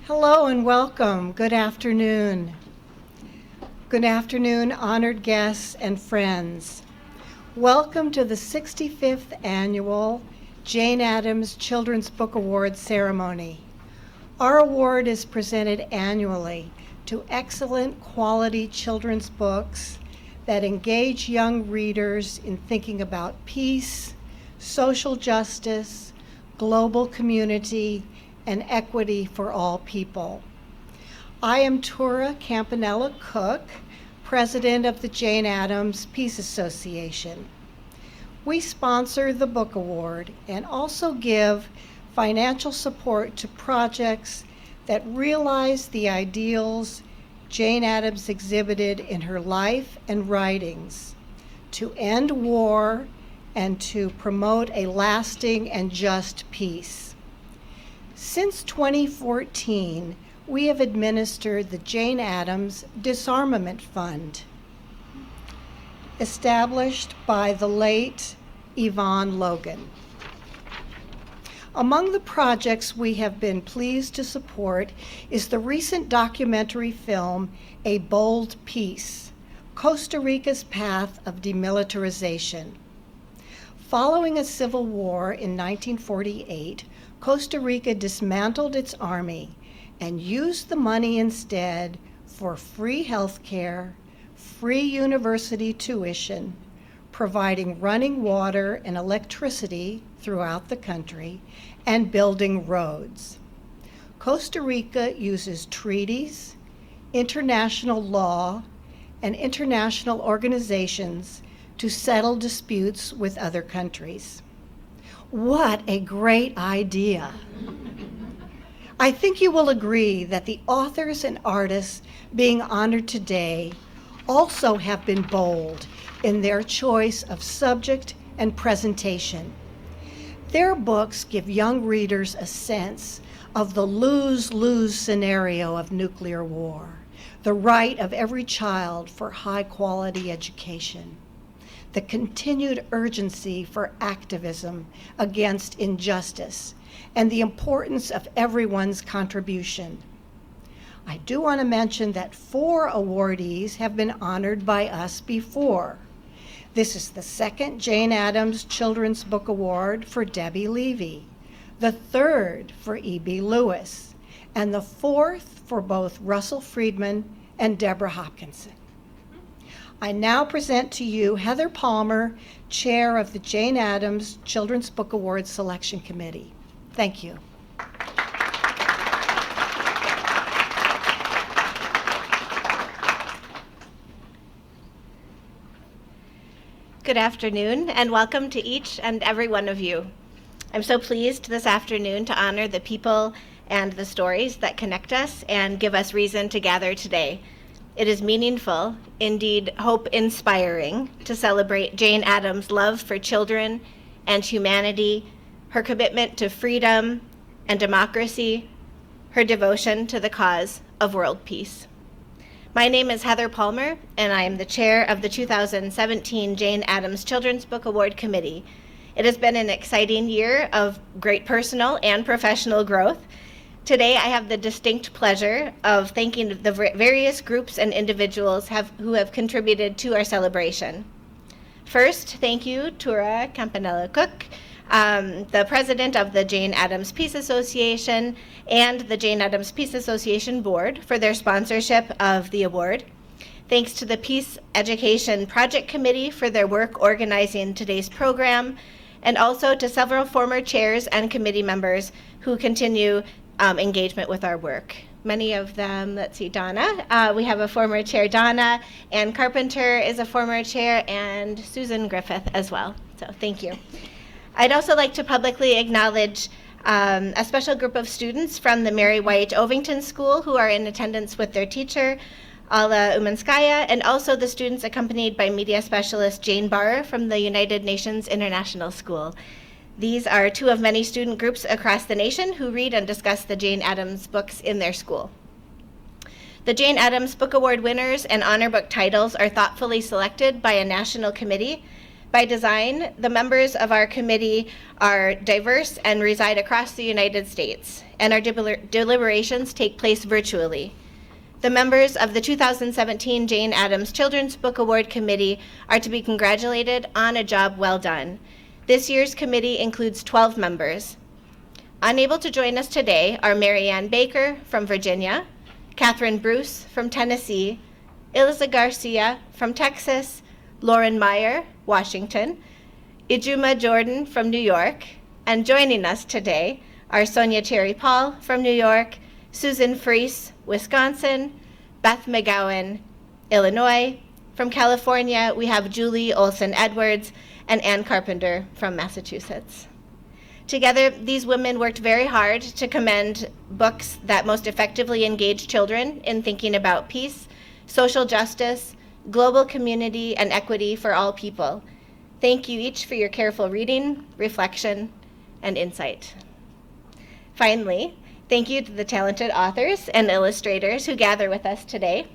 Hello and welcome. Good afternoon. Good afternoon, honored guests and friends. Welcome to the 65th Annual Jane Addams Children's Book Award ceremony. Our award is presented annually to excellent quality children's books that engage young readers in thinking about peace, social justice, global community, and equity for all people. I am Tura Campanella Cook, president of the Jane Addams Peace Association. We sponsor the Book Award and also give financial support to projects that realize the ideals Jane Addams exhibited in her life and writings to end war and to promote a lasting and just peace. Since 2014, we have administered the Jane Addams Disarmament Fund, established by the late Yvonne Logan. Among the projects we have been pleased to support is the recent documentary film, A Bold Peace, Costa Rica's Path of Demilitarization. Following a civil war in 1948, Costa Rica dismantled its army and used the money instead for free health care, free university tuition, providing running water and electricity throughout the country, and building roads. Costa Rica uses treaties, international law, and international organizations to settle disputes with other countries. What a great idea. I think you will agree that the authors and artists being honored today also have been bold in their choice of subject and presentation. Their books give young readers a sense of the lose-lose scenario of nuclear war, the right of every child for high-quality education, the continued urgency for activism against injustice, and the importance of everyone's contribution. I do want to mention that 4 awardees have been honored by us before. This is the 2nd Jane Addams Children's Book Award for Debbie Levy, the 3rd for E.B. Lewis, and the 4th for both Russell Friedman and Deborah Hopkinson. I now present to you Heather Palmer, chair of the Jane Addams Children's Book Award Selection Committee. Thank you. Good afternoon, and welcome to each and every one of you. I'm so pleased this afternoon to honor the people and the stories that connect us and give us reason to gather today. It is meaningful, indeed hope-inspiring, to celebrate Jane Addams' love for children and humanity, her commitment to freedom and democracy, her devotion to the cause of world peace. My name is Heather Palmer, and I am the chair of the 2017 Jane Addams Children's Book Award Committee. It has been an exciting year of great personal and professional growth. Today, I have the distinct pleasure of thanking the various groups and individuals who have contributed to our celebration. First, thank you, Tura Campanella Cook, the president of the Jane Addams Peace Association and the Jane Addams Peace Association Board for their sponsorship of the award. Thanks to the Peace Education Project Committee for their work organizing today's program, and also to several former chairs and committee members who continue engagement with our work. Many of them, let's see, Donna. We have a former chair, Donna. Ann Carpenter is a former chair, and Susan Griffith as well. So thank you. I'd also like to publicly acknowledge a special group of students from the Mary White Ovington School who are in attendance with their teacher, Alla Umanskaya, and also the students accompanied by media specialist Jane Barr from the United Nations International School. These are 2 of many student groups across the nation who read and discuss the Jane Addams books in their school. The Jane Addams Book Award winners and honor book titles are thoughtfully selected by a national committee By design, the members of our committee are diverse and reside across the United States, and our deliberations take place virtually. The members of the 2017 Jane Addams Children's Book Award Committee are to be congratulated on a job well done. This year's committee includes 12 members. Unable to join us today are Mary Ann Baker from Virginia, Catherine Bruce from Tennessee, Ilza Garcia from Texas, Lauren Meyer, Washington, Ijuma Jordan from New York, and joining us today are Sonia Cherry Paul from New York, Susan Freese, Wisconsin, Beth McGowan, Illinois. From California, we have Julie Olson Edwards and Ann Carpenter from Massachusetts. Together, these women worked very hard to commend books that most effectively engage children in thinking about peace, social justice, global community, and equity for all people. Thank you each for your careful reading, reflection, and insight. Finally, thank you to the talented authors and illustrators who gather with us today.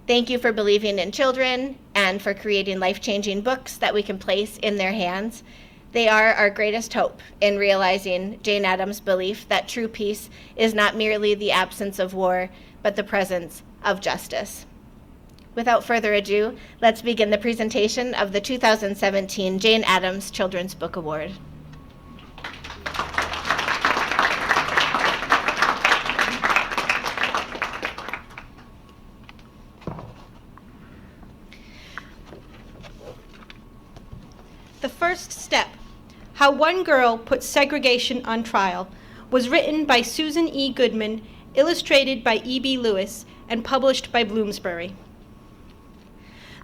Thank you for believing in children and for creating life-changing books that we can place in their hands. They are our greatest hope in realizing Jane Addams' belief that true peace is not merely the absence of war, but the presence of justice. Without further ado, let's begin the presentation of the 2017 Jane Addams Children's Book Award. The First Step, How One Girl Put Segregation on Trial, was written by Susan E. Goodman, illustrated by E.B. Lewis, and published by Bloomsbury.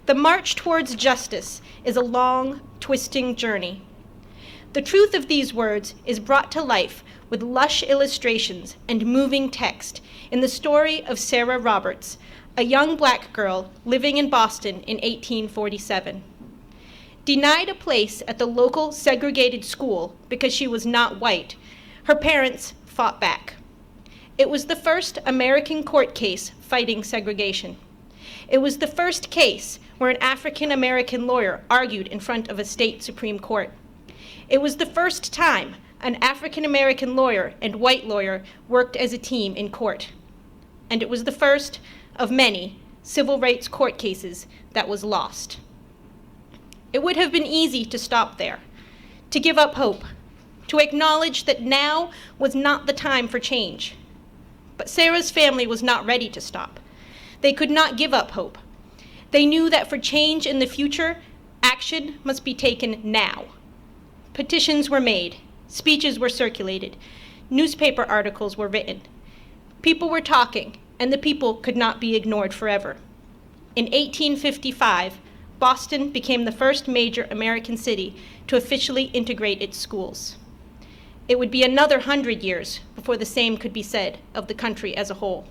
The march towards justice is a long, twisting journey. The truth of these words is brought to life with lush illustrations and moving text in the story of Sarah Roberts, a young black girl living in Boston in 1847. Denied a place at the local segregated school because she was not white, her parents fought back. It was the first American court case fighting segregation. It was the first case where an African-American lawyer argued in front of a state Supreme Court. It was the first time an African-American lawyer and white lawyer worked as a team in court. And it was the first of many civil rights court cases that was lost. It would have been easy to stop there, to give up hope, to acknowledge that now was not the time for change. But Sarah's family was not ready to stop. They could not give up hope. They knew that for change in the future, action must be taken now. Petitions were made, speeches were circulated, newspaper articles were written. People were talking, and the people could not be ignored forever. In 1855, Boston became the first major American city to officially integrate its schools. It would be another 100 years before the same could be said of the country as a whole.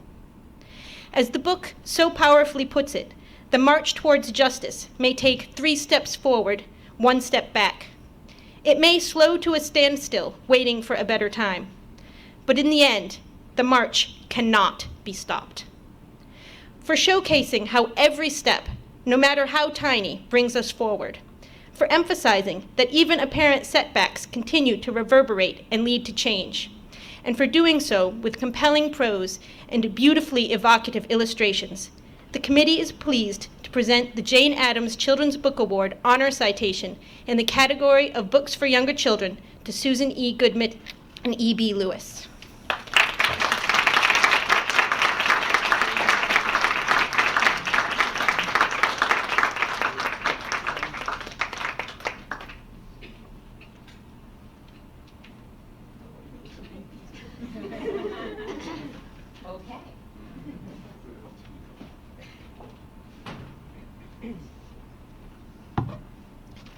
As the book so powerfully puts it, the march towards justice may take 3 steps forward, 1 step back. It may slow to a standstill, waiting for a better time. But in the end, the march cannot be stopped. For showcasing how every step, no matter how tiny, brings us forward. For emphasizing that even apparent setbacks continue to reverberate and lead to change. And for doing so with compelling prose and beautifully evocative illustrations, the committee is pleased to present the Jane Addams Children's Book Award Honor Citation in the category of Books for Younger Children to Susan E. Goodman and E.B. Lewis.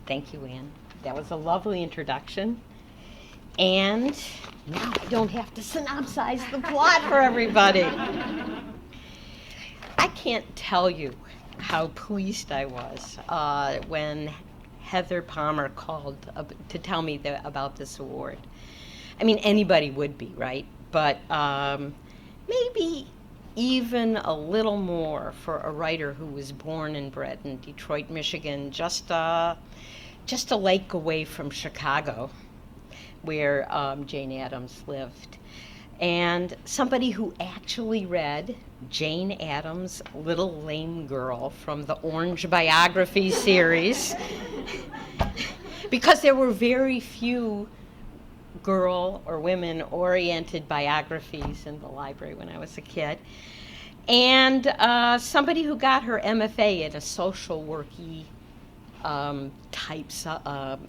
Thank you, Ann. That was a lovely introduction. And now I don't have to synopsize the plot for everybody. I can't tell you how pleased I was when Heather Palmer called to tell me about this award. I mean, anybody would be, right? But maybe even a little more for a writer who was born and bred in Detroit, Michigan, just just a lake away from Chicago, where Jane Addams lived. And somebody who actually read Jane Addams' Little Lame Girl from the Orange Biography series, because there were very few girl or women-oriented biographies in the library when I was a kid. And somebody who got her MFA in a social worky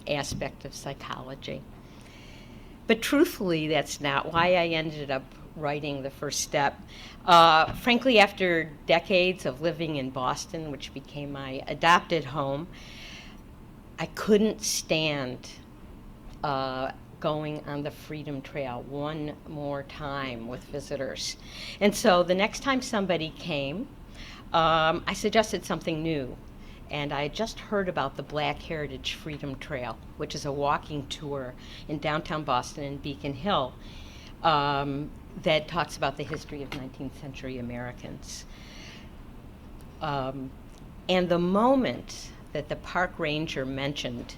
aspect of psychology. But truthfully, that's not why I ended up writing The First Step. Frankly, after decades of living in Boston, which became my adopted home, I couldn't stand going on the Freedom Trail one more time with visitors. And so the next time somebody came, I suggested something new. And I had just heard about the Black Heritage Freedom Trail, which is a walking tour in downtown Boston and Beacon Hill that talks about the history of 19th century Americans. And the moment that the park ranger mentioned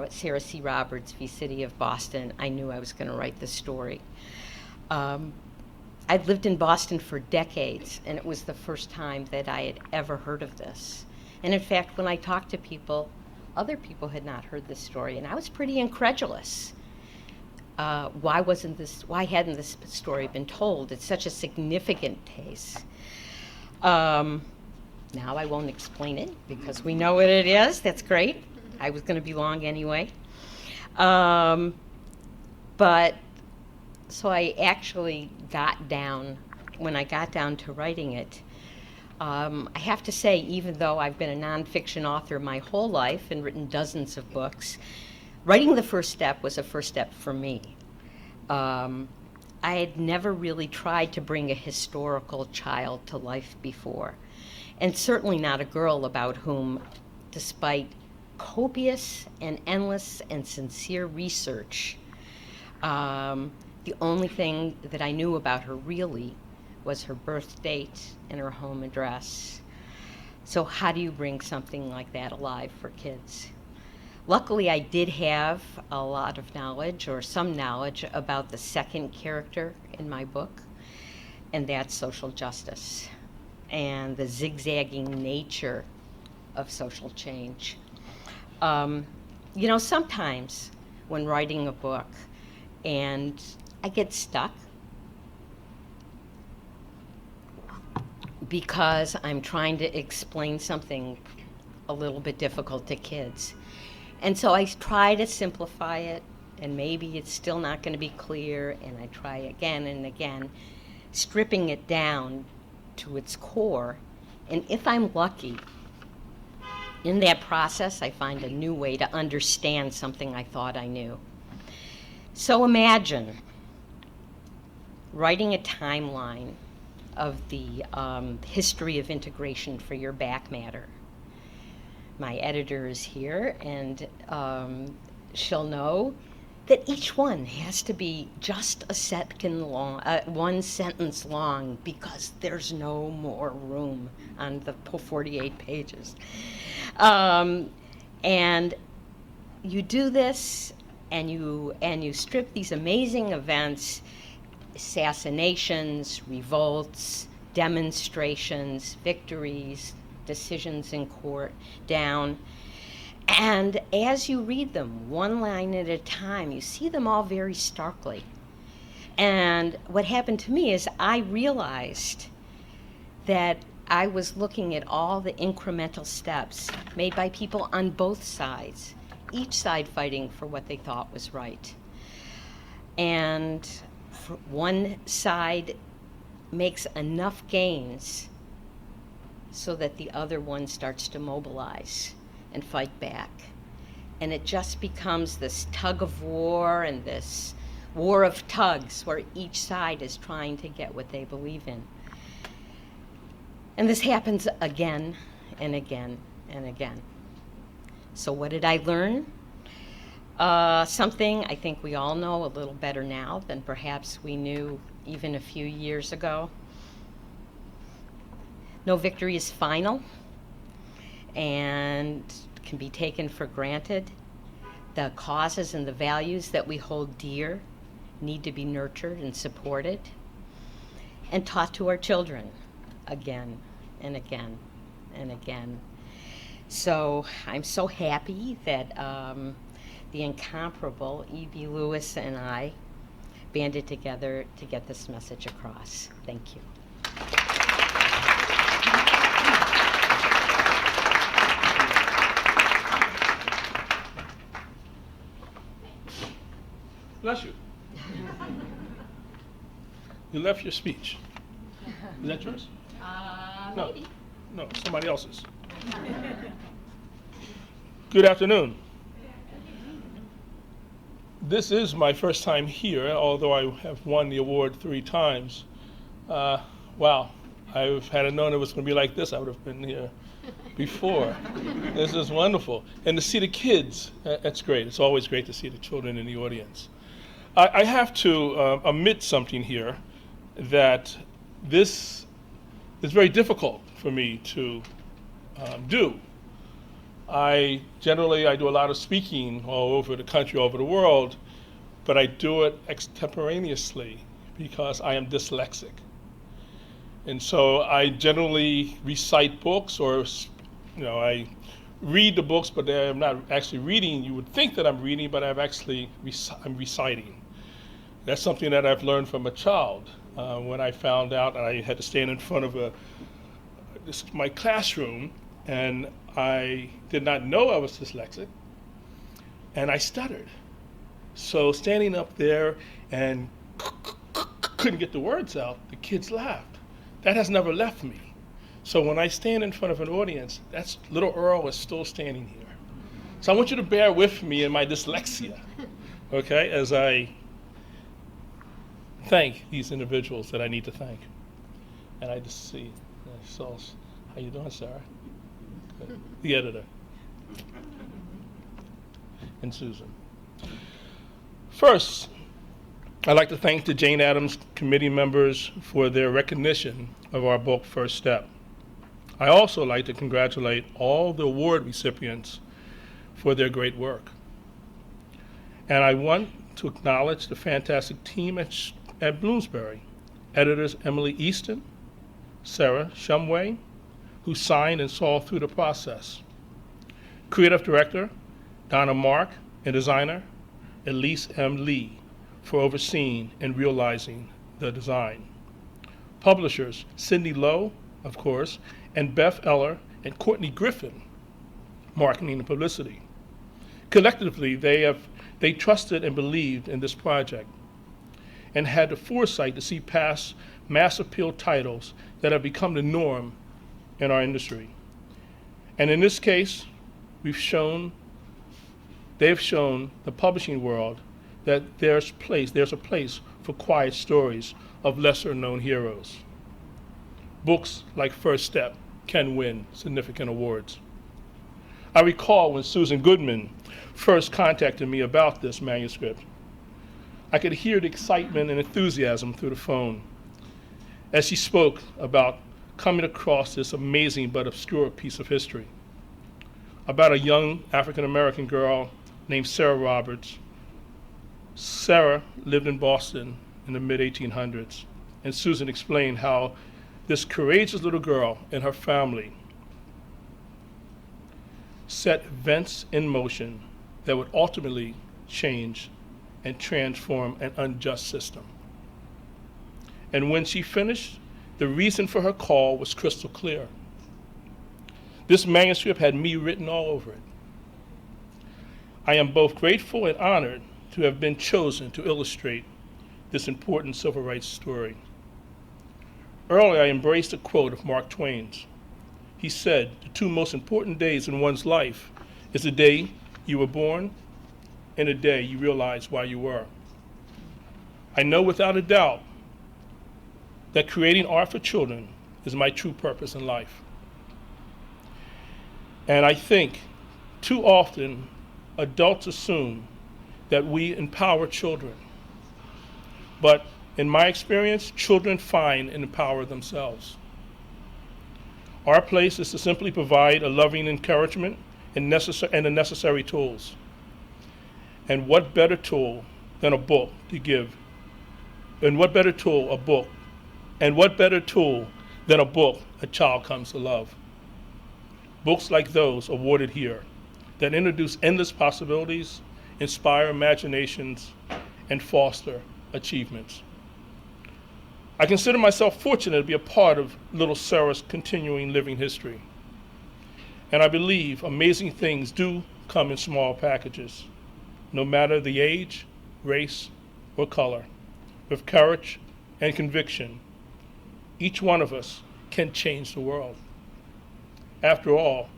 Sarah C. Roberts v. City of Boston, I knew I was going to write this story. I'd lived in Boston for decades, and it was the first time that I had ever heard of this. And in fact, when I talked to people, other people had not heard this story, and I was pretty incredulous. Why hadn't this story been told? It's such a significant case. Now I won't explain it because we know what it is. That's great. I was going to be long anyway. But so I actually when I got down to writing it, I have to say, even though I've been a nonfiction author my whole life and written dozens of books, writing The First Step was a first step for me. I had never really tried to bring a historical child to life before, and certainly not a girl about whom, despite copious and endless and sincere research, the only thing that I knew about her really was her birth date and her home address. So how do you bring something like that alive for kids? Luckily, I did have a lot of knowledge, or some knowledge, about the second character in my book, and that's social justice and the zigzagging nature of social change. Sometimes when writing a book and I get stuck because I'm trying to explain something a little bit difficult to kids. And so I try to simplify it, and maybe it's still not going to be clear, and I try again and again, stripping it down to its core. And if I'm lucky, in that process, I find a new way to understand something I thought I knew. So imagine writing a timeline of the history of integration for your back matter. My editor is here, and she'll know that each one has to be just a second long, one sentence long, because there's no more room on the 48 pages. And you do this, and you strip these amazing events, assassinations, revolts, demonstrations, victories, decisions in court, down. And as you read them, one line at a time, you see them all very starkly. And what happened to me is I realized that I was looking at all the incremental steps made by people on both sides, each side fighting for what they thought was right. And one side makes enough gains so that the other one starts to mobilize and fight back. And it just becomes this tug of war and this war of tugs where each side is trying to get what they believe in. And this happens again and again and again. So what did I learn? Something I think we all know a little better now than perhaps we knew even a few years ago. No victory is final, and can be taken for granted. The causes and the values that we hold dear need to be nurtured and supported and taught to our children again and again and again. So I'm so happy that the incomparable E.B. Lewis and I banded together to get this message across. Thank you. Bless you. You left your speech. Is that yours? No. Maybe. No, somebody else's. Good afternoon. This is my first time here, although I have won the award 3 times. Wow, if I had known it was going to be like this, I would have been here before. This is wonderful. And to see the kids, that's great. It's always great to see the children in the audience. I have to omit something here, that this is very difficult for me to do. I do a lot of speaking all over the country, all over the world, but I do it extemporaneously because I am dyslexic. And so I generally recite books, or I read the books, but I'm not actually reading. You would think that I'm reading, but I'm reciting. That's something that I've learned from a child. When I found out I had to stand in front of my classroom, and I did not know I was dyslexic, and I stuttered. So standing up there and couldn't get the words out, the kids laughed. That has never left me. So when I stand in front of an audience, that's little Earl is still standing here. So I want you to bear with me in my dyslexia, okay, as I thank these individuals that I need to thank. And I just see, how you doing, Sarah? Good. The editor. And Susan. First, I'd like to thank the Jane Addams committee members for their recognition of our book, First Step. I also like to congratulate all the award recipients for their great work. And I want to acknowledge the fantastic team at Bloomsbury, editors Emily Easton, Sarah Shumway, who signed and saw through the process, creative director Donna Mark, and designer Elise M. Lee for overseeing and realizing the design. Publishers Cindy Lowe, of course, and Beth Eller and Courtney Griffin, marketing and publicity. Collectively, they trusted and believed in this project and had the foresight to see past mass appeal titles that have become the norm in our industry. And in this case, they've shown the publishing world that there's a place for quiet stories of lesser known heroes. Books like First Step can win significant awards. I recall when Susan Goodman first contacted me about this manuscript, I could hear the excitement and enthusiasm through the phone as she spoke about coming across this amazing but obscure piece of history about a young African-American girl named Sarah Roberts. Sarah lived in Boston in the mid-1800s, and Susan explained how this courageous little girl and her family set events in motion that would ultimately change and transform an unjust system. And when she finished, the reason for her call was crystal clear. This manuscript had me written all over it. I am both grateful and honored to have been chosen to illustrate this important civil rights story. Earlier, I embraced a quote of Mark Twain's. He said, "The 2 most important days in one's life is the day you were born and the day you realize why you were." I know without a doubt that creating art for children is my true purpose in life. And I think too often adults assume that we empower children. But in my experience, children find and empower themselves. Our place is to simply provide a loving encouragement and the necessary tools. And what better tool than a book to give? And what better tool a book? And what better tool than a book a child comes to love? Books like those awarded here that introduce endless possibilities, inspire imaginations, and foster achievements. I consider myself fortunate to be a part of little Sarah's continuing living history. And I believe amazing things do come in small packages, no matter the age, race, or color. With courage and conviction, each one of us can change the world. After all,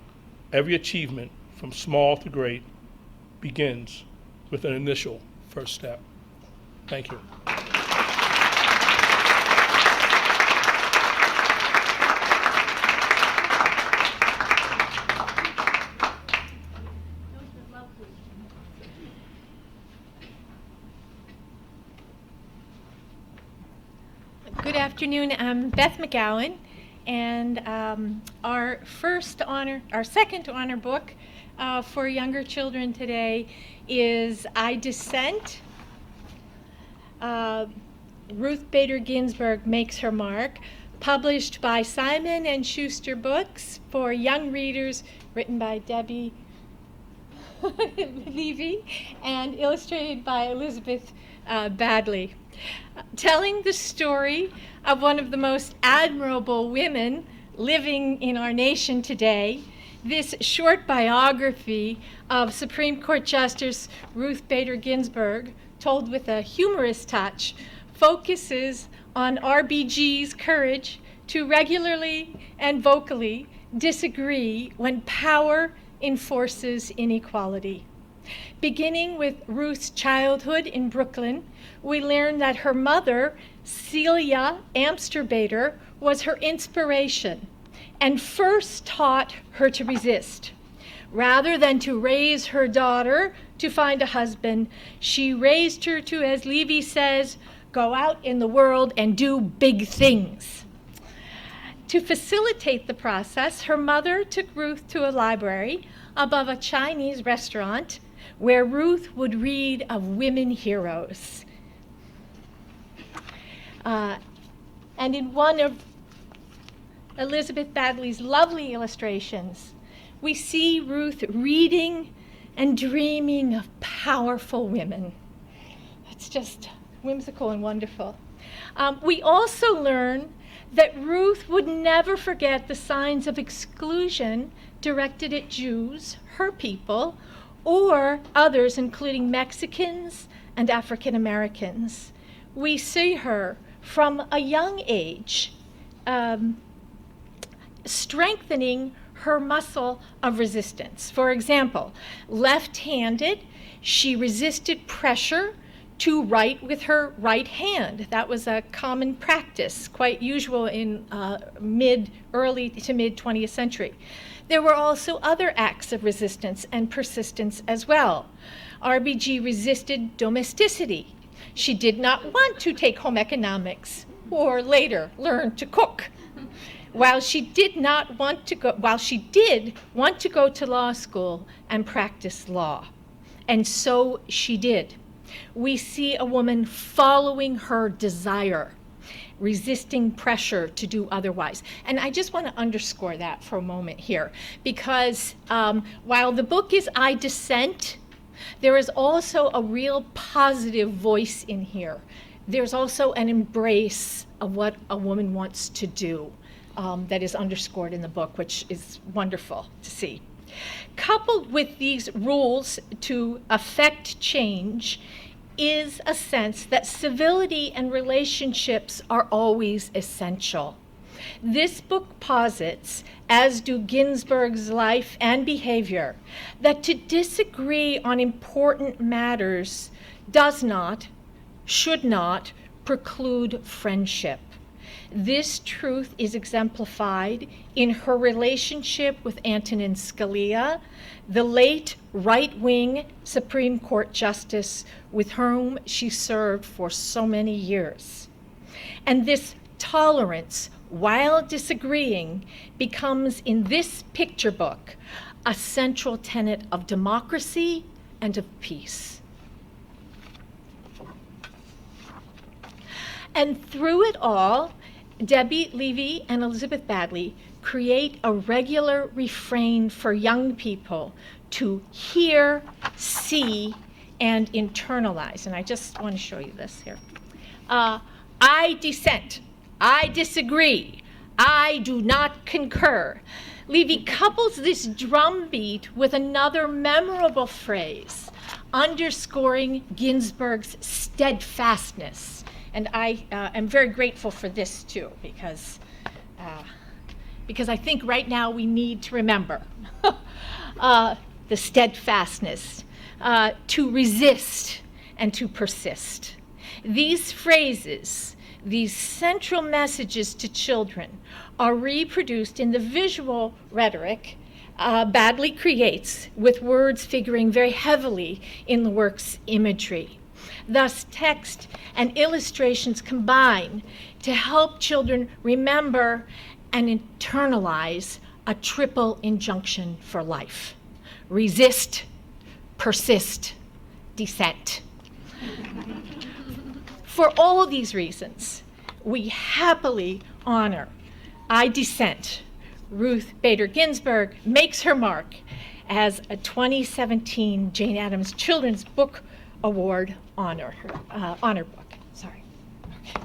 every achievement, from small to great, begins with an initial first step. Thank you. Good afternoon. I'm Beth McGowan, and our second honor book for younger children today is I Dissent. Ruth Bader Ginsburg Makes Her Mark, published by Simon & Schuster Books for young readers, written by Debbie Levy and illustrated by Elizabeth Badley. Telling the story of one of the most admirable women living in our nation today, this short biography of Supreme Court Justice Ruth Bader Ginsburg, told with a humorous touch, focuses on RBG's courage to regularly and vocally disagree when power enforces inequality. Beginning with Ruth's childhood in Brooklyn, we learn that her mother, Celia Amster Bader, was her inspiration and first taught her to resist. Rather than to raise her daughter to find a husband, she raised her to, as Levy says, go out in the world and do big things. To facilitate the process, her mother took Ruth to a library above a Chinese restaurant where Ruth would read of women heroes. And in one of Elizabeth Badley's lovely illustrations, we see Ruth reading and dreaming of powerful women. It's just whimsical and wonderful. We also learn that Ruth would never forget the signs of exclusion directed at Jews, her people, or others, including Mexicans and African Americans. We see her from a young age strengthening her muscle of resistance. For example, left-handed, she resisted pressure to write with her right hand. That was a common practice, quite usual in early to mid 20th century. There were also other acts of resistance and persistence as well. RBG resisted domesticity. She did not want to take home economics or later learn to cook. While she did want to go to law school and practice law. And so she did. We see a woman following her desire, resisting pressure to do otherwise. And I just want to underscore that for a moment here, because while the book is I Dissent, there is also a real positive voice in here. There's also an embrace of what a woman wants to do that is underscored in the book, which is wonderful to see. Coupled with these rules to affect change is a sense that civility and relationships are always essential. This book posits, as do Ginsburg's life and behavior, that to disagree on important matters does not, should not, preclude friendship. This truth is exemplified in her relationship with Antonin Scalia, the late right-wing Supreme Court Justice with whom she served for so many years. And this tolerance, while disagreeing, becomes in this picture book a central tenet of democracy and of peace. And through it all, Debbie Levy and Elizabeth Badley create a regular refrain for young people to hear, see, and internalize. And I just want to show you this here. I dissent. I disagree. I do not concur. Levy couples this drumbeat with another memorable phrase, underscoring Ginsburg's steadfastness. And I am very grateful for this too, because I think right now we need to remember the steadfastness, to resist and to persist. These phrases, these central messages to children, are reproduced in the visual rhetoric Badley creates, with words figuring very heavily in the work's imagery. Thus, text and illustrations combine to help children remember and internalize a triple injunction for life: resist, persist, dissent. For all these reasons, we happily honor I Dissent. Ruth Bader Ginsburg makes her mark as a 2017 Jane Addams Children's Book Award honor book. Sorry. Okay.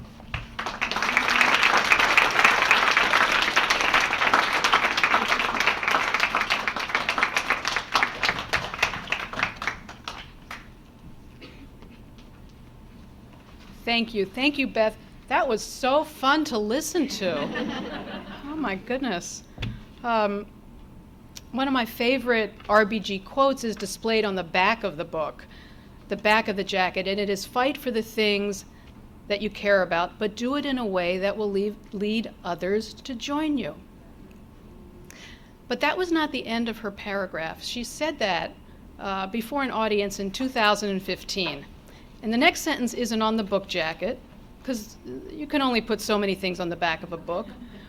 Thank you. Thank you, Beth. That was so fun to listen to. Oh my goodness. One of my favorite RBG quotes is displayed on the back of the book, the back of the jacket, and it is, "Fight for the things that you care about, but do it in a way that will lead others to join you." But that was not the end of her paragraph. She said that before an audience in 2015. And the next sentence isn't on the book jacket, because you can only put so many things on the back of a book.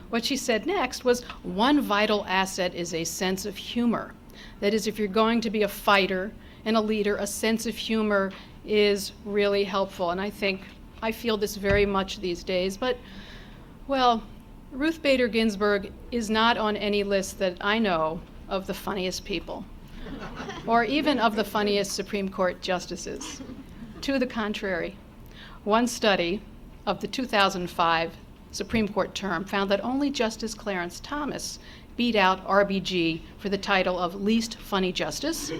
What she said next was, "One vital asset is a sense of humor. That is, if you're going to be a fighter and a leader, a sense of humor is really helpful." And I feel this very much these days. But, well, Ruth Bader Ginsburg is not on any list that I know of the funniest people, or even of the funniest Supreme Court justices. To the contrary, one study of the 2005 Supreme Court term found that only Justice Clarence Thomas beat out RBG for the title of least funny justice,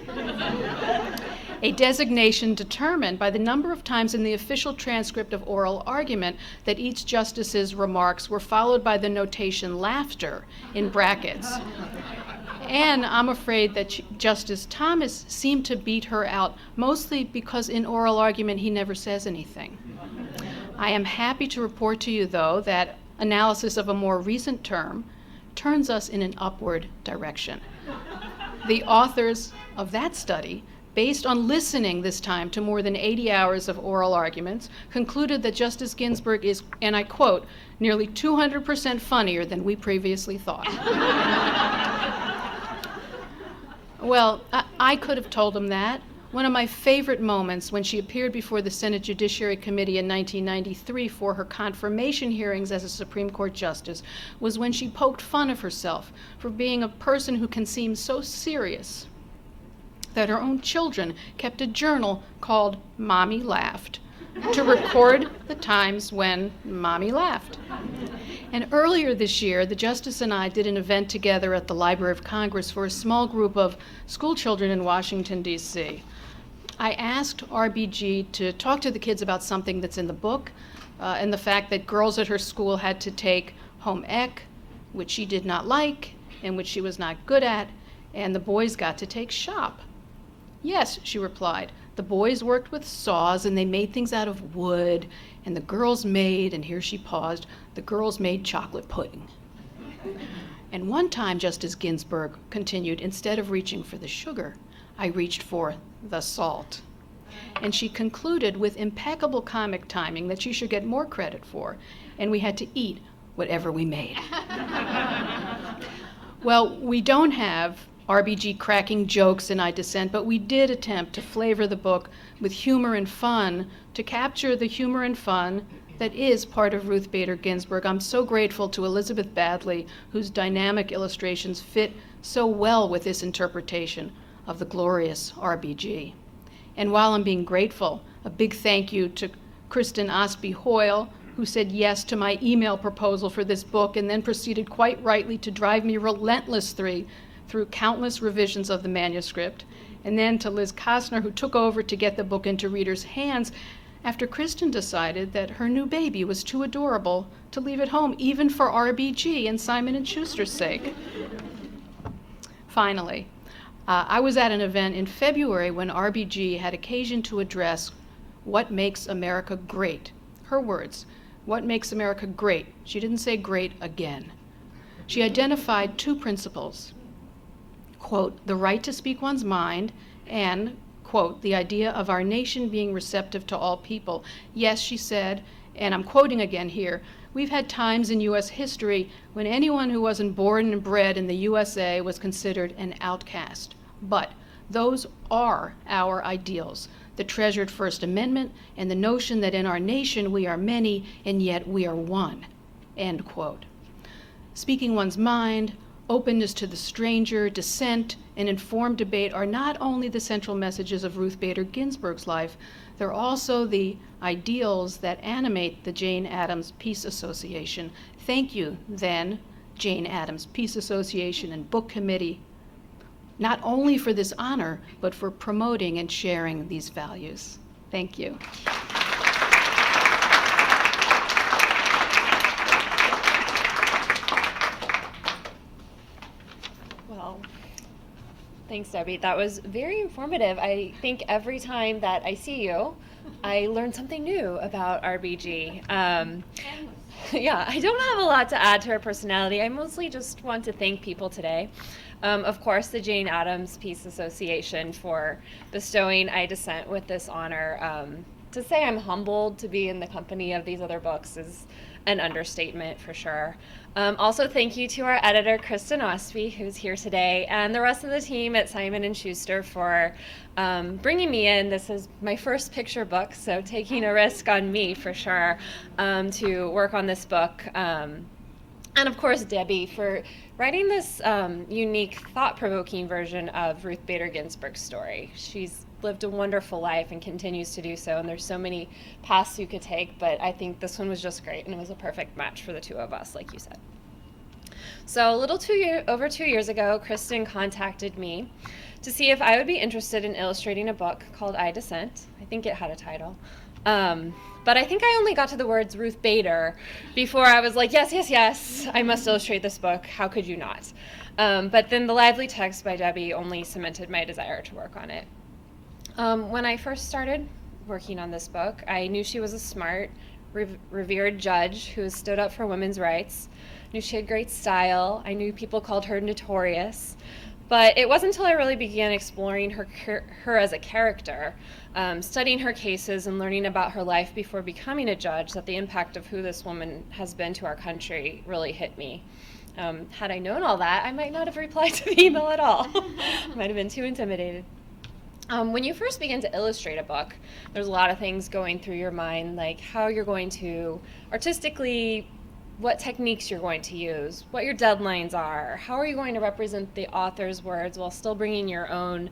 a designation determined by the number of times in the official transcript of oral argument that each justice's remarks were followed by the notation laughter in brackets. And I'm afraid that Justice Thomas seemed to beat her out, mostly because in oral argument he never says anything. I am happy to report to you, though, that analysis of a more recent term turns us in an upward direction. The authors of that study, based on listening this time to more than 80 hours of oral arguments, concluded that Justice Ginsburg is, and I quote, "nearly 200% funnier than we previously thought." Well, I could have told him that. One of my favorite moments when she appeared before the Senate Judiciary Committee in 1993 for her confirmation hearings as a Supreme Court justice was when she poked fun of herself for being a person who can seem so serious that her own children kept a journal called Mommy Laughed to record the times when Mommy laughed. And earlier this year, the Justice and I did an event together at the Library of Congress for a small group of school children in Washington, D.C. I asked RBG to talk to the kids about something that's in the book, and the fact that girls at her school had to take home ec, which she did not like and which she was not good at, and the boys got to take shop. "Yes," she replied, "the boys worked with saws and they made things out of wood, and the girls made," and here she paused, "the girls made chocolate pudding." And one time, Justice Ginsburg continued, "instead of reaching for the sugar, I reached for the salt." And she concluded with impeccable comic timing that she should get more credit for, and we had to eat whatever we made. Well, we don't have RBG cracking jokes in I Dissent, but we did attempt to flavor the book with humor and fun to capture the humor and fun that is part of Ruth Bader Ginsburg. I'm so grateful to Elizabeth Badley, whose dynamic illustrations fit so well with this interpretation of the glorious RBG. And while I'm being grateful, a big thank you to Kristen Osby Hoyle, who said yes to my email proposal for this book and then proceeded quite rightly to drive me relentlessly through countless revisions of the manuscript, and then to Liz Kostner, who took over to get the book into readers' hands after Kristen decided that her new baby was too adorable to leave at home, even for RBG and Simon & Schuster's sake. Finally, I was at an event in February when RBG had occasion to address what makes America great. Her words, what makes America great? She didn't say great again. She identified two principles, quote, the right to speak one's mind, and, quote, the idea of our nation being receptive to all people. Yes, she said, and I'm quoting again here, we've had times in U.S. history when anyone who wasn't born and bred in the USA was considered an outcast. But those are our ideals, the treasured First Amendment and the notion that in our nation we are many and yet we are one, end quote. Speaking one's mind, openness to the stranger, dissent, and informed debate are not only the central messages of Ruth Bader Ginsburg's life, they're also the ideals that animate the Jane Addams Peace Association. Thank you, then, Jane Addams Peace Association and Book Committee, not only for this honor, but for promoting and sharing these values. Thank you. Well, thanks, Debbie. That was very informative. I think every time that I see you, I learn something new about RBG. Yeah, I don't have a lot to add to her personality. I mostly just want to thank people today. Of course, the Jane Addams Peace Association for bestowing I Dissent with this honor. To say I'm humbled to be in the company of these other books is an understatement for sure. Also, thank you to our editor, Kristen Osby, who's here today, and the rest of the team at Simon & Schuster for bringing me in. This is my first picture book, so taking a risk on me for sure to work on this book. And of course, Debbie, for writing this unique, thought-provoking version of Ruth Bader Ginsburg's story. She's lived a wonderful life and continues to do so, and there's so many paths you could take, but I think this one was just great, and it was a perfect match for the two of us, like you said. So over 2 years ago, Kristen contacted me to see if I would be interested in illustrating a book called I Dissent. I think it had a title. But I think I only got to the words Ruth Bader before I was like, yes, I must illustrate this book. How could you not? But then the lively text by Debbie only cemented my desire to work on it. When I first started working on this book, I knew she was a smart, revered judge who stood up for women's rights, knew she had great style. I knew people called her notorious. But it wasn't until I really began exploring her as a character, studying her cases and learning about her life before becoming a judge, that the impact of who this woman has been to our country really hit me. Had I known all that, I might not have replied to the email at all. Might have been too intimidated. When you first begin to illustrate a book, there's a lot of things going through your mind, like how you're going to artistically, what techniques you're going to use, what your deadlines are, how are you going to represent the author's words while still bringing your own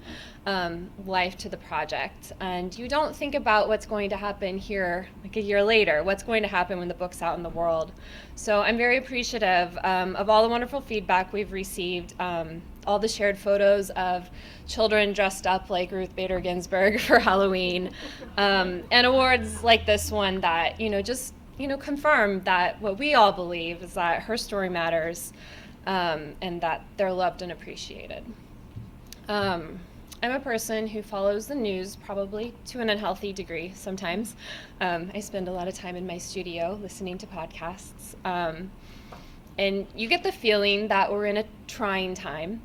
life to the project. And you don't think about what's going to happen here like a year later, what's going to happen when the book's out in the world. So I'm very appreciative of all the wonderful feedback we've received, all the shared photos of children dressed up like Ruth Bader Ginsburg for Halloween, and awards like this one that, just confirm that what we all believe is that her story matters, and that they're loved and appreciated. I'm a person who follows the news probably to an unhealthy degree sometimes. I spend a lot of time in my studio listening to podcasts, and you get the feeling that we're in a trying time.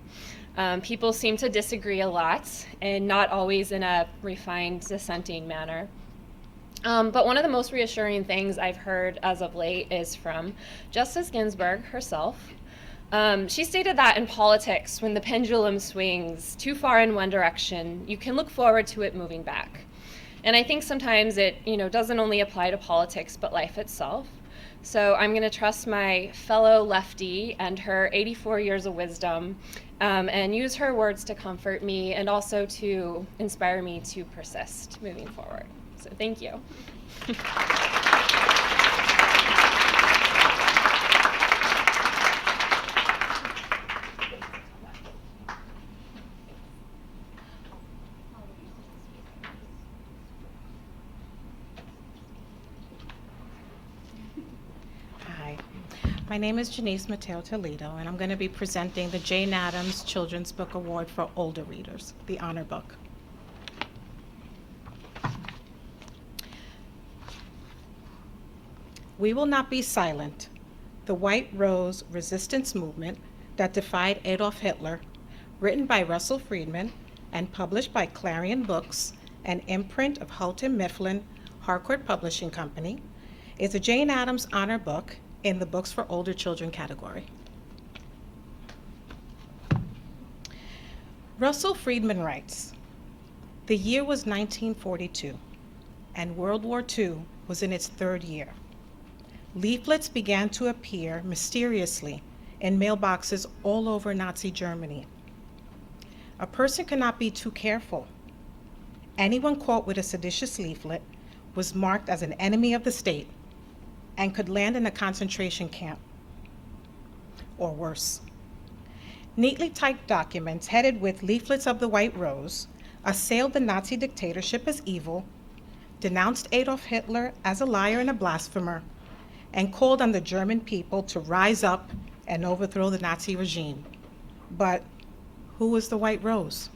People seem to disagree a lot, and not always in a refined, dissenting manner. But one of the most reassuring things I've heard as of late is from Justice Ginsburg herself, She stated that in politics, when the pendulum swings too far in one direction, you can look forward to it moving back. And I think sometimes it, doesn't only apply to politics, but life itself. So I'm going to trust my fellow lefty and her 84 years of wisdom, and use her words to comfort me and also to inspire me to persist moving forward. So thank you. Hi, my name is Janice Mateo Toledo, and I'm going to be presenting the Jane Addams Children's Book Award for Older Readers, the honor book. We Will Not Be Silent, The White Rose Resistance Movement That Defied Adolf Hitler, written by Russell Friedman and published by Clarion Books, an imprint of Houghton Mifflin Harcourt Publishing Company, is a Jane Addams honor book in the Books for Older Children category. Russell Friedman writes, "The year was 1942, and World War II was in its third year. Leaflets began to appear mysteriously in mailboxes all over Nazi Germany. A person could not be too careful. Anyone caught with a seditious leaflet was marked as an enemy of the state and could land in a concentration camp, or worse. Neatly typed documents headed with leaflets of the White Rose assailed the Nazi dictatorship as evil, denounced Adolf Hitler as a liar and a blasphemer, and called on the German people to rise up and overthrow the Nazi regime. But who was the White Rose?"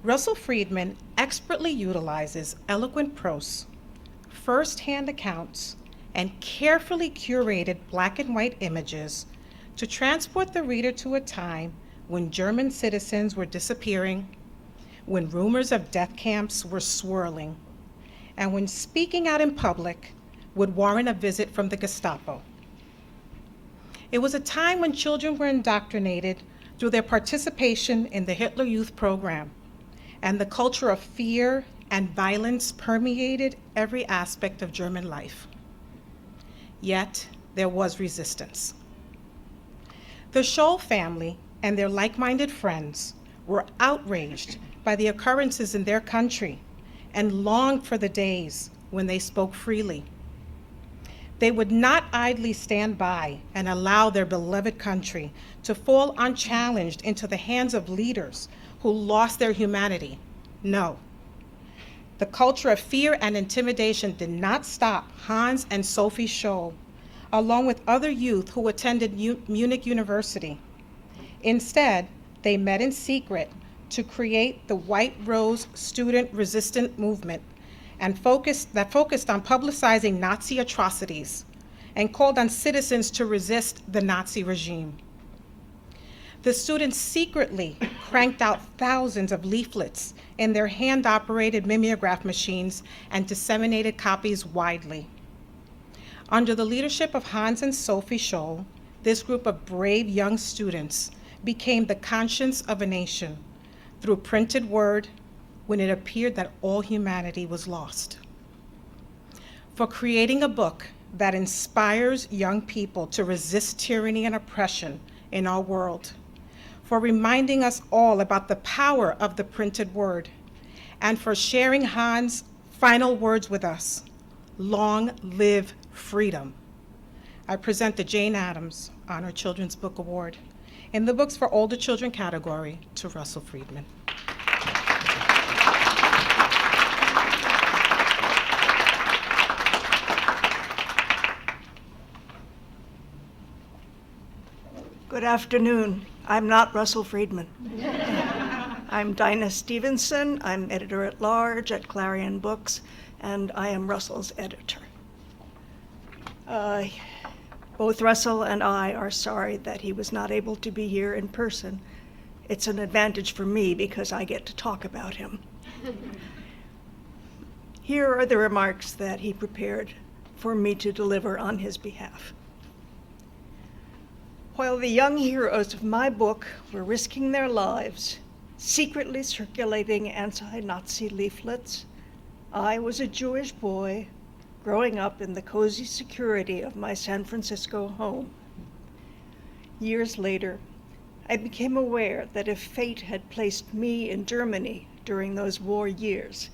Russell Friedman expertly utilizes eloquent prose, first-hand accounts, and carefully curated black and white images to transport the reader to a time when German citizens were disappearing, when rumors of death camps were swirling, and when speaking out in public would warrant a visit from the Gestapo. It was a time when children were indoctrinated through their participation in the Hitler Youth Program, and the culture of fear and violence permeated every aspect of German life. Yet, there was resistance. The Scholl family and their like-minded friends were outraged by the occurrences in their country and longed for the days when they spoke freely. They would not idly stand by and allow their beloved country to fall unchallenged into the hands of leaders who lost their humanity. No. The culture of fear and intimidation did not stop Hans and Sophie Scholl, along with other youth who attended Munich University. Instead, they met in secret to create the White Rose Student Resistance Movement and focused on publicizing Nazi atrocities and called on citizens to resist the Nazi regime. The students secretly cranked out thousands of leaflets in their hand-operated mimeograph machines and disseminated copies widely. Under the leadership of Hans and Sophie Scholl, this group of brave young students became the conscience of a nation through printed word when it appeared that all humanity was lost. For creating a book that inspires young people to resist tyranny and oppression in our world, for reminding us all about the power of the printed word, and for sharing Hans' final words with us. Long live freedom. I present the Jane Addams Honor Children's Book Award in the Books for Older Children category to Russell Friedman. Good afternoon. I'm not Russell Friedman. I'm Dinah Stevenson. I'm editor-at-large at Clarion Books, and I am Russell's editor. Both Russell and I are sorry that he was not able to be here in person. It's an advantage for me because I get to talk about him. Here are the remarks that he prepared for me to deliver on his behalf. While the young heroes of my book were risking their lives, secretly circulating anti-Nazi leaflets, I was a Jewish boy growing up in the cozy security of my San Francisco home. Years later, I became aware that if fate had placed me in Germany during those war years,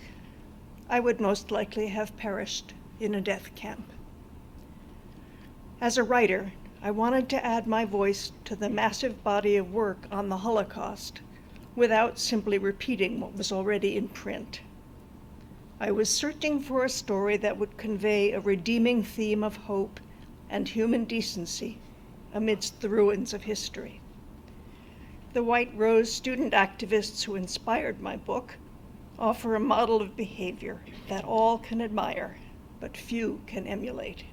I would most likely have perished in a death camp. As a writer, I wanted to add my voice to the massive body of work on the Holocaust without simply repeating what was already in print. I was searching for a story that would convey a redeeming theme of hope and human decency amidst the ruins of history. The White Rose student activists who inspired my book offer a model of behavior that all can admire, but few can emulate.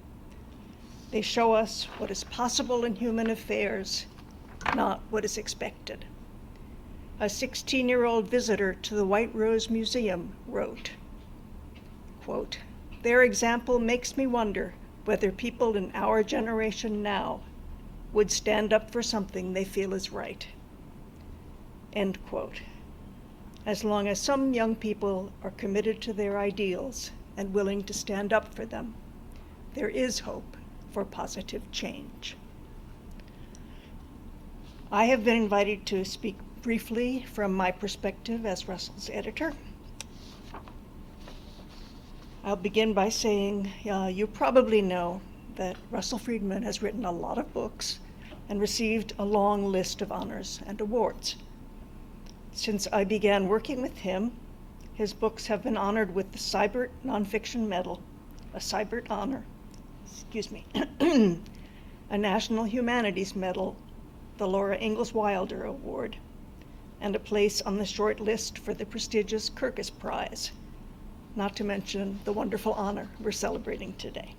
They show us what is possible in human affairs, not what is expected. A 16-year-old visitor to the White Rose Museum wrote, quote, "Their example makes me wonder whether people in our generation now would stand up for something they feel is right." End quote. As long as some young people are committed to their ideals and willing to stand up for them, there is hope for positive change. I have been invited to speak briefly from my perspective as Russell's editor. I'll begin by saying you probably know that Russell Friedman has written a lot of books and received a long list of honors and awards. Since I began working with him, his books have been honored with the Seibert Nonfiction Medal, a Seibert Honor, a National Humanities Medal, the Laura Ingalls Wilder Award, and a place on the short list for the prestigious Kirkus Prize, not to mention the wonderful honor we're celebrating today.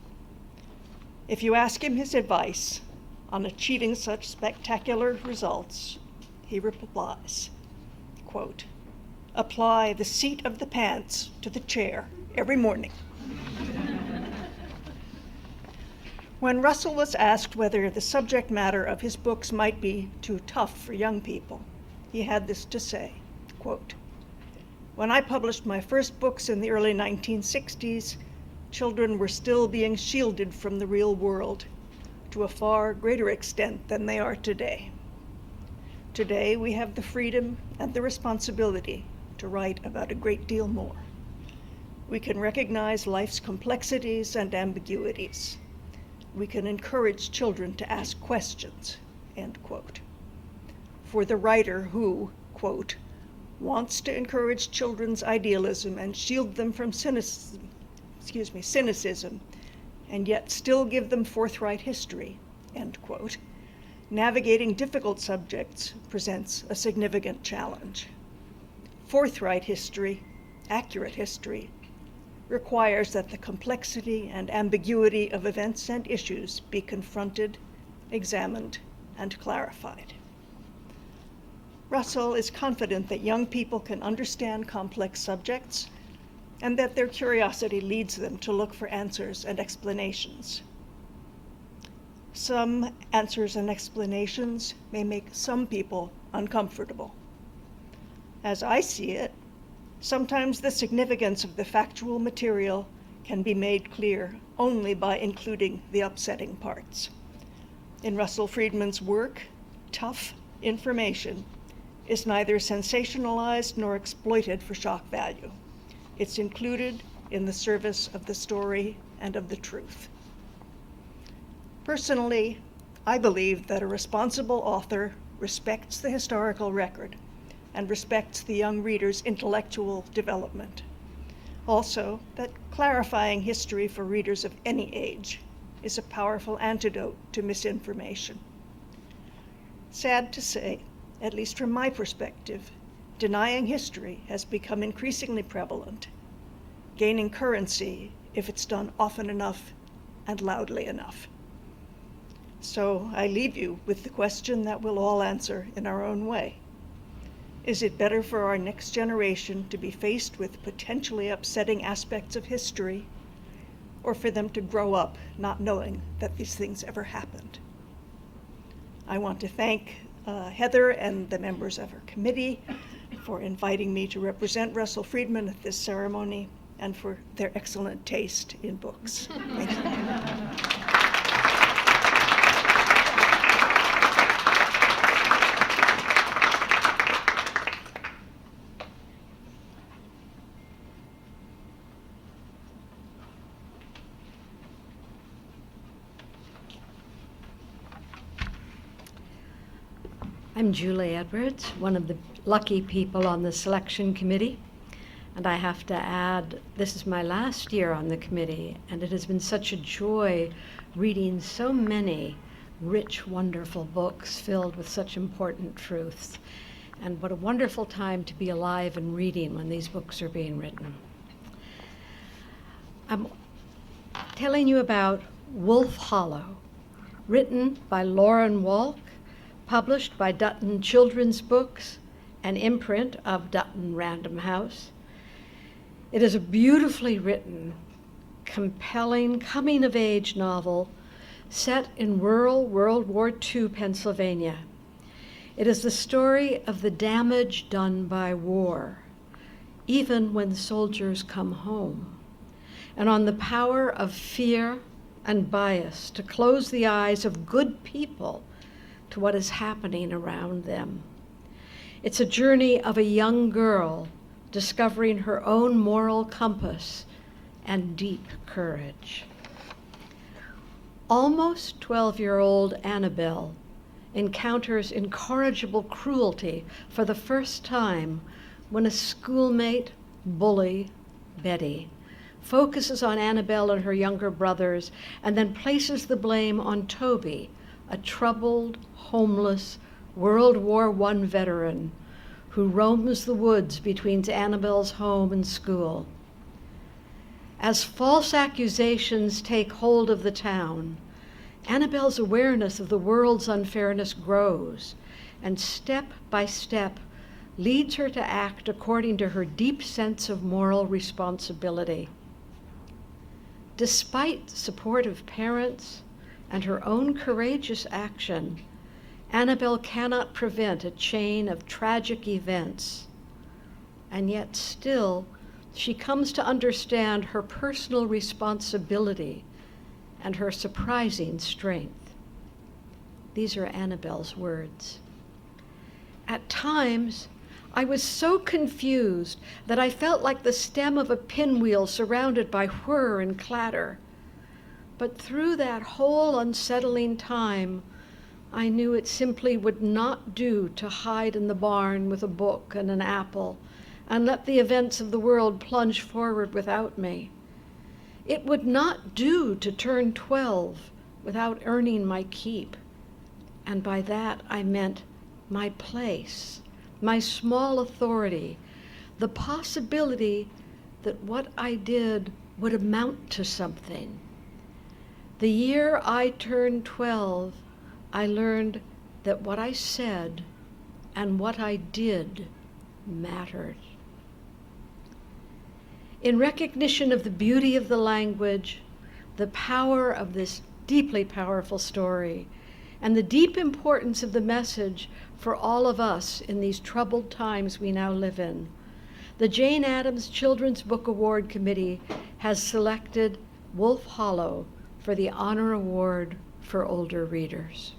If you ask him his advice on achieving such spectacular results, he replies, quote, "Apply the seat of the pants to the chair every morning." When Russell was asked whether the subject matter of his books might be too tough for young people, he had this to say, quote, "When I published my first books in the early 1960s, children were still being shielded from the real world to a far greater extent than they are today. Today, we have the freedom and the responsibility to write about a great deal more. We can recognize life's complexities and ambiguities. We can encourage children to ask questions," end quote. For the writer who, quote, "wants to encourage children's idealism and shield them from cynicism, and yet still give them forthright history," end quote, navigating difficult subjects presents a significant challenge. Forthright history, accurate history, requires that the complexity and ambiguity of events and issues be confronted, examined, and clarified. Russell is confident that young people can understand complex subjects and that their curiosity leads them to look for answers and explanations. Some answers and explanations may make some people uncomfortable. As I see it, sometimes the significance of the factual material can be made clear only by including the upsetting parts. In Russell Friedman's work, tough information is neither sensationalized nor exploited for shock value. It's included in the service of the story and of the truth. Personally, I believe that a responsible author respects the historical record and respects the young reader's intellectual development. Also, that clarifying history for readers of any age is a powerful antidote to misinformation. Sad to say, at least from my perspective, denying history has become increasingly prevalent, gaining currency if it's done often enough and loudly enough. So I leave you with the question that we'll all answer in our own way. Is it better for our next generation to be faced with potentially upsetting aspects of history, or for them to grow up not knowing that these things ever happened? I want to thank Heather and the members of her committee for inviting me to represent Russell Friedman at this ceremony and for their excellent taste in books. Thank you. I'm Julie Edwards, one of the lucky people on the selection committee. And I have to add, this is my last year on the committee, and it has been such a joy reading so many rich, wonderful books filled with such important truths. And what a wonderful time to be alive and reading when these books are being written. I'm telling you about Wolf Hollow, written by Lauren Walk, published by Dutton Children's Books, an imprint of Dutton Random House. It is a beautifully written, compelling coming-of-age novel set in rural World War II Pennsylvania. It is the story of the damage done by war, even when soldiers come home, and on the power of fear and bias to close the eyes of good people to what is happening around them. It's a journey of a young girl discovering her own moral compass and deep courage. Almost 12-year-old Annabelle encounters incorrigible cruelty for the first time when a schoolmate, bully, Betty, focuses on Annabelle and her younger brothers and then places the blame on Toby, a troubled, homeless World War I veteran who roams the woods between Annabelle's home and school. As false accusations take hold of the town, Annabelle's awareness of the world's unfairness grows, and step by step leads her to act according to her deep sense of moral responsibility. Despite supportive parents and her own courageous action, Annabelle cannot prevent a chain of tragic events, and yet still she comes to understand her personal responsibility and her surprising strength. These are Annabelle's words. At times, I was so confused that I felt like the stem of a pinwheel surrounded by whir and clatter. But through that whole unsettling time, I knew it simply would not do to hide in the barn with a book and an apple and let the events of the world plunge forward without me. It would not do to turn 12 without earning my keep. And by that I meant my place, my small authority, the possibility that what I did would amount to something. The year I turned 12, I learned that what I said and what I did mattered. In recognition of the beauty of the language, the power of this deeply powerful story, and the deep importance of the message for all of us in these troubled times we now live in, the Jane Addams Children's Book Award Committee has selected Wolf Hollow for the Honor Award for Older Readers.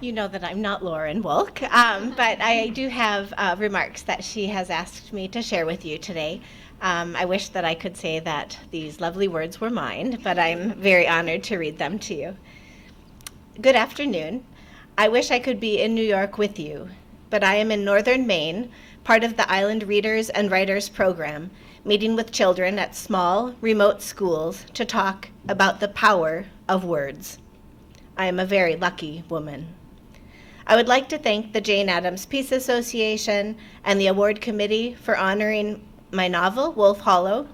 You know that I'm not Lauren Wolk, but I do have remarks that she has asked me to share with you today. I wish that I could say that these lovely words were mine, but I'm very honored to read them to you. Good afternoon. I wish I could be in New York with you, but I am in northern Maine, part of the Island Readers and Writers program, meeting with children at small, remote schools to talk about the power of words. I am a very lucky woman. I would like to thank the Jane Addams Peace Association and the award committee for honoring my novel, Wolf Hollow.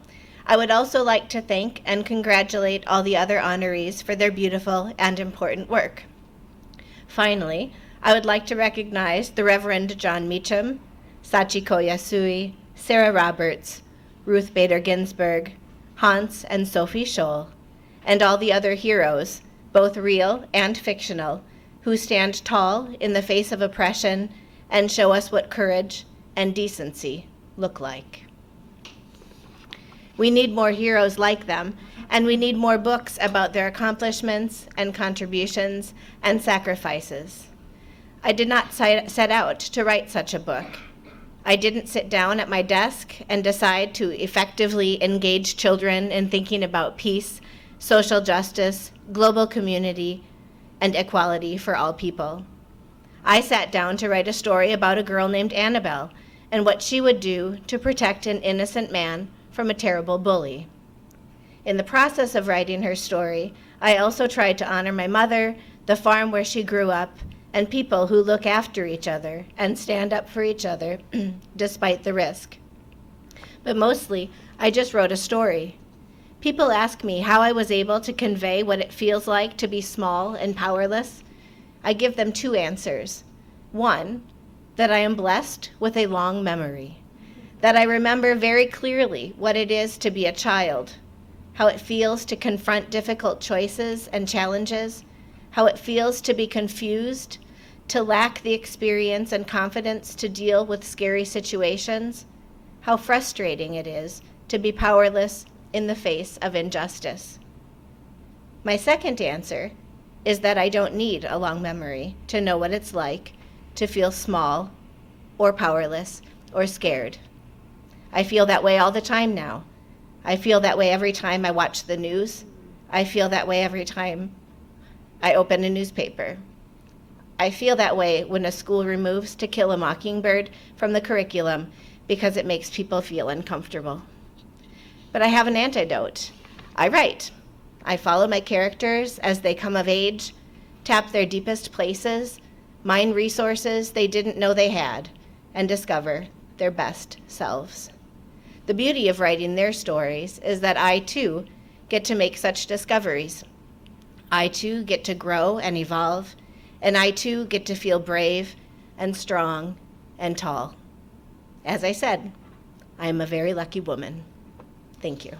I would also like to thank and congratulate all the other honorees for their beautiful and important work. Finally, I would like to recognize the Reverend John Meacham, Sachiko Yasui, Sarah Roberts, Ruth Bader Ginsburg, Hans and Sophie Scholl, and all the other heroes, both real and fictional, who stand tall in the face of oppression and show us what courage and decency look like. We need more heroes like them, and we need more books about their accomplishments and contributions and sacrifices. I did not set out to write such a book. I didn't sit down at my desk and decide to effectively engage children in thinking about peace, social justice, global community, and equality for all people. I sat down to write a story about a girl named Annabelle and what she would do to protect an innocent man from a terrible bully. In the process of writing her story, I also tried to honor my mother, the farm where she grew up, and people who look after each other and stand up for each other despite the risk. But mostly, I just wrote a story. People ask me how I was able to convey what it feels like to be small and powerless. I give them two answers. One, that I am blessed with a long memory, that I remember very clearly what it is to be a child, how it feels to confront difficult choices and challenges, how it feels to be confused, to lack the experience and confidence to deal with scary situations, how frustrating it is to be powerless in the face of injustice. My second answer is that I don't need a long memory to know what it's like to feel small or powerless or scared. I feel that way all the time now. I feel that way every time I watch the news. I feel that way every time I open a newspaper. I feel that way when a school removes To Kill a Mockingbird from the curriculum because it makes people feel uncomfortable. But I have an antidote. I write. I follow my characters as they come of age, tap their deepest places, mine resources they didn't know they had, and discover their best selves. The beauty of writing their stories is that I, too, get to make such discoveries. I, too, get to grow and evolve, and I, too, get to feel brave and strong and tall. As I said, I am a very lucky woman. Thank you.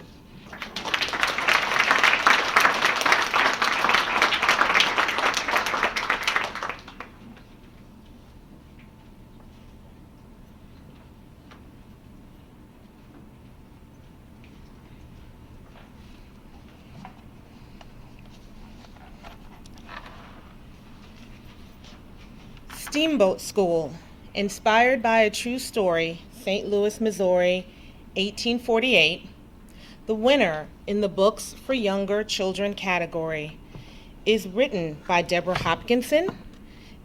Steamboat School, inspired by a true story, St. Louis, Missouri, 1848. The winner in the Books for Younger Children category is written by Deborah Hopkinson,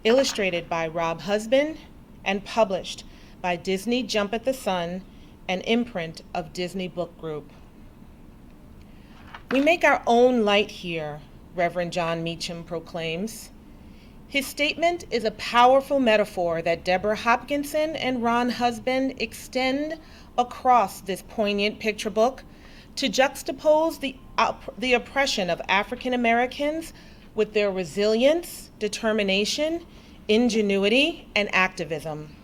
illustrated by Rob Husband, and published by Disney Jump at the Sun, an imprint of Disney Book Group. We make our own light here, Reverend John Meacham proclaims. His statement is a powerful metaphor that Deborah Hopkinson and Ron Husband extend across this poignant picture book to juxtapose the oppression of African Americans with their resilience, determination, ingenuity, and activism.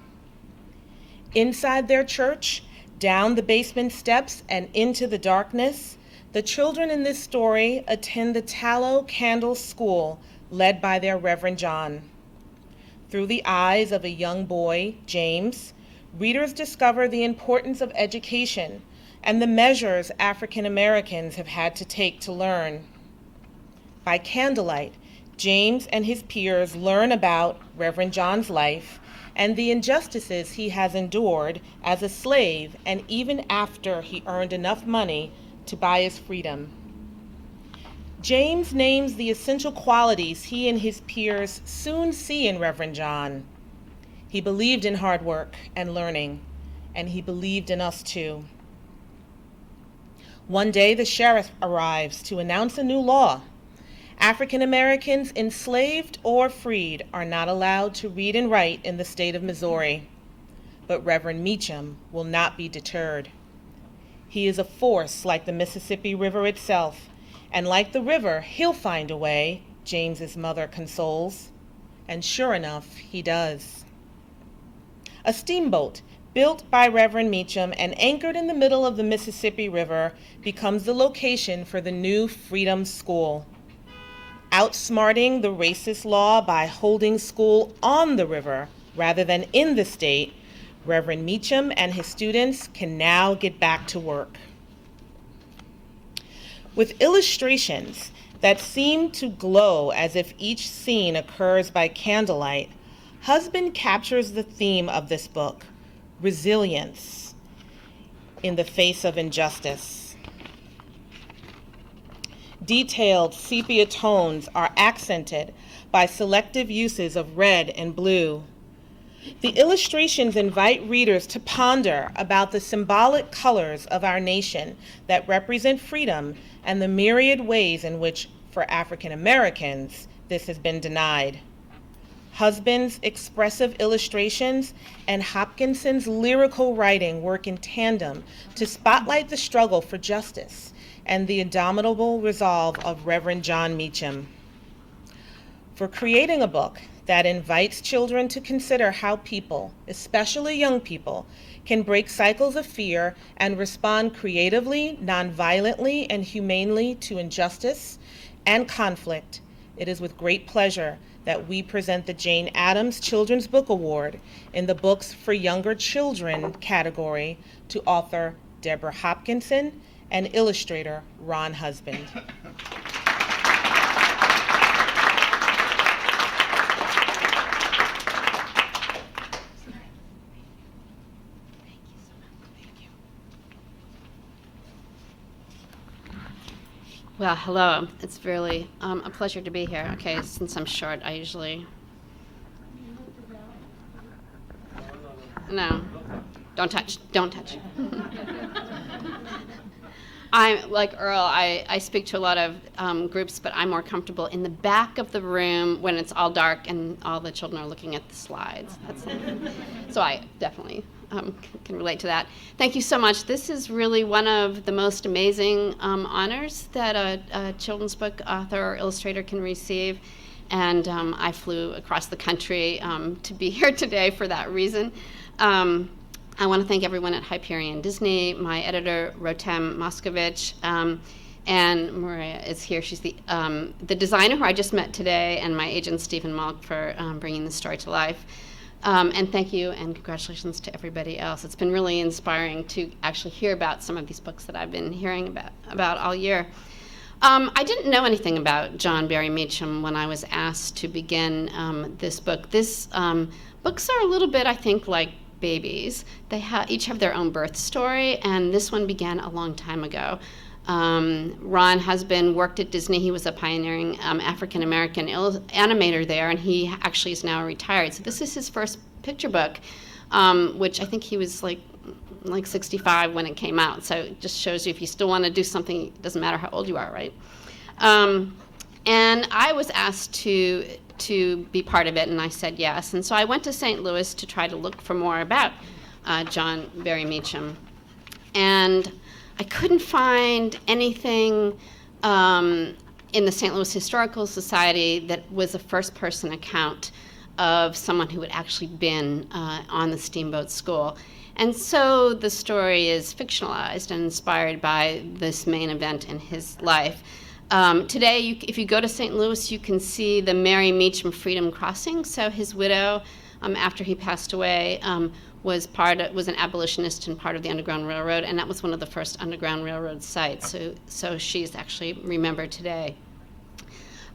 Inside their church, down the basement steps and into the darkness, the children in this story attend the Tallow Candle School led by their Reverend John. Through the eyes of a young boy, James, readers discover the importance of education and the measures African Americans have had to take to learn. By candlelight, James and his peers learn about Reverend John's life and the injustices he has endured as a slave and even after he earned enough money to buy his freedom. James names the essential qualities he and his peers soon see in Reverend John. He believed in hard work and learning, and he believed in us too. One day, the sheriff arrives to announce a new law. African Americans, enslaved or freed, are not allowed to read and write in the state of Missouri. But Reverend Meacham will not be deterred. He is a force like the Mississippi River itself, and like the river, he'll find a way, James's mother consoles. And sure enough, he does. A steamboat, built by Reverend Meacham and anchored in the middle of the Mississippi River, becomes the location for the new Freedom School. Outsmarting the racist law by holding school on the river rather than in the state, Reverend Meacham and his students can now get back to work. With illustrations that seem to glow as if each scene occurs by candlelight, Husband captures the theme of this book, resilience in the face of injustice. Detailed sepia tones are accented by selective uses of red and blue. The illustrations invite readers to ponder about the symbolic colors of our nation that represent freedom and the myriad ways in which, for African Americans, this has been denied. Husband's expressive illustrations and Hopkinson's lyrical writing work in tandem to spotlight the struggle for justice and the indomitable resolve of Reverend John Meacham. For creating a book that invites children to consider how people, especially young people, can break cycles of fear and respond creatively, nonviolently, and humanely to injustice and conflict, it is with great pleasure that we present the Jane Addams Children's Book Award in the Books for Younger Children category to author Deborah Hopkinson and illustrator Ron Husband. Well, hello. It's really a pleasure to be here. Okay, since I'm short, I usually... No. Don't touch. Don't touch. I'm like Earl, I speak to a lot of groups, but I'm more comfortable in the back of the room when it's all dark and all the children are looking at the slides. So I definitely can relate to that. Thank you so much. This is really one of the most amazing honors that a children's book author or illustrator can receive. And I flew across the country to be here today for that reason. I want to thank everyone at Hyperion Disney, my editor, Rotem Moskovich, and Maria is here. She's the designer who I just met today, and my agent, Stephen Malk, for bringing the story to life. And thank you, and congratulations to everybody else. It's been really inspiring to actually hear about some of these books that I've been hearing about all year. I didn't know anything about John Barry Meacham when I was asked to begin this book. Books are a little bit, I think, like babies. They each have their own birth story, and this one began a long time ago. Ron Husband worked at Disney. He was a pioneering African-American animator there, and he actually is now retired. So this is his first picture book, which I think he was like 65 when it came out. So it just shows you if you still want to do something, it doesn't matter how old you are, right? And I was asked to be part of it, and I said yes. And so I went to St. Louis to try to look for more about John Barry Meacham. And I couldn't find anything in the St. Louis Historical Society that was a first-person account of someone who had actually been on the Steamboat School. And so the story is fictionalized and inspired by this main event in his life. Today, if you go to St. Louis, you can see the Mary Meacham Freedom Crossing. So his widow, after he passed away, was an abolitionist and part of the Underground Railroad, and that was one of the first Underground Railroad sites. So she's actually remembered today.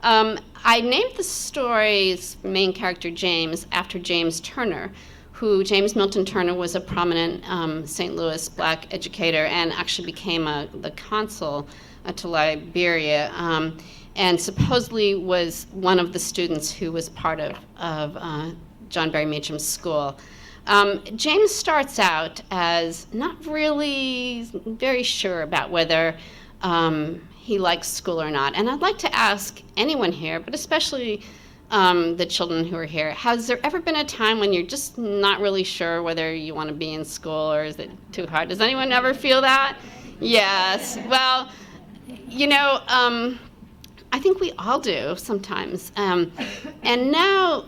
I named the story's main character James after James Turner, who James Milton Turner was a prominent St. Louis black educator and actually became the consul to Liberia, and supposedly was one of the students who was part of John Barry Meacham's school. James starts out as not really very sure about whether he likes school or not. And I'd like to ask anyone here, but especially the children who are here, has there ever been a time when you're just not really sure whether you want to be in school or is it too hard? Does anyone ever feel that? Yes. Well, I think we all do sometimes. And now,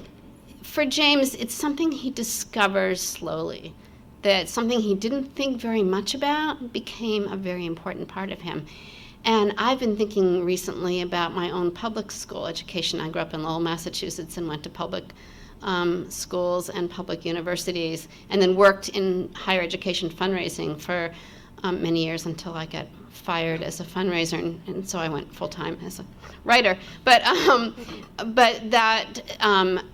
for James, it's something he discovers slowly. That something he didn't think very much about became a very important part of him. And I've been thinking recently about my own public school education. I grew up in Lowell, Massachusetts, and went to public schools and public universities, and then worked in higher education fundraising for many years until I got fired as a fundraiser, and so I went full-time as a writer. But that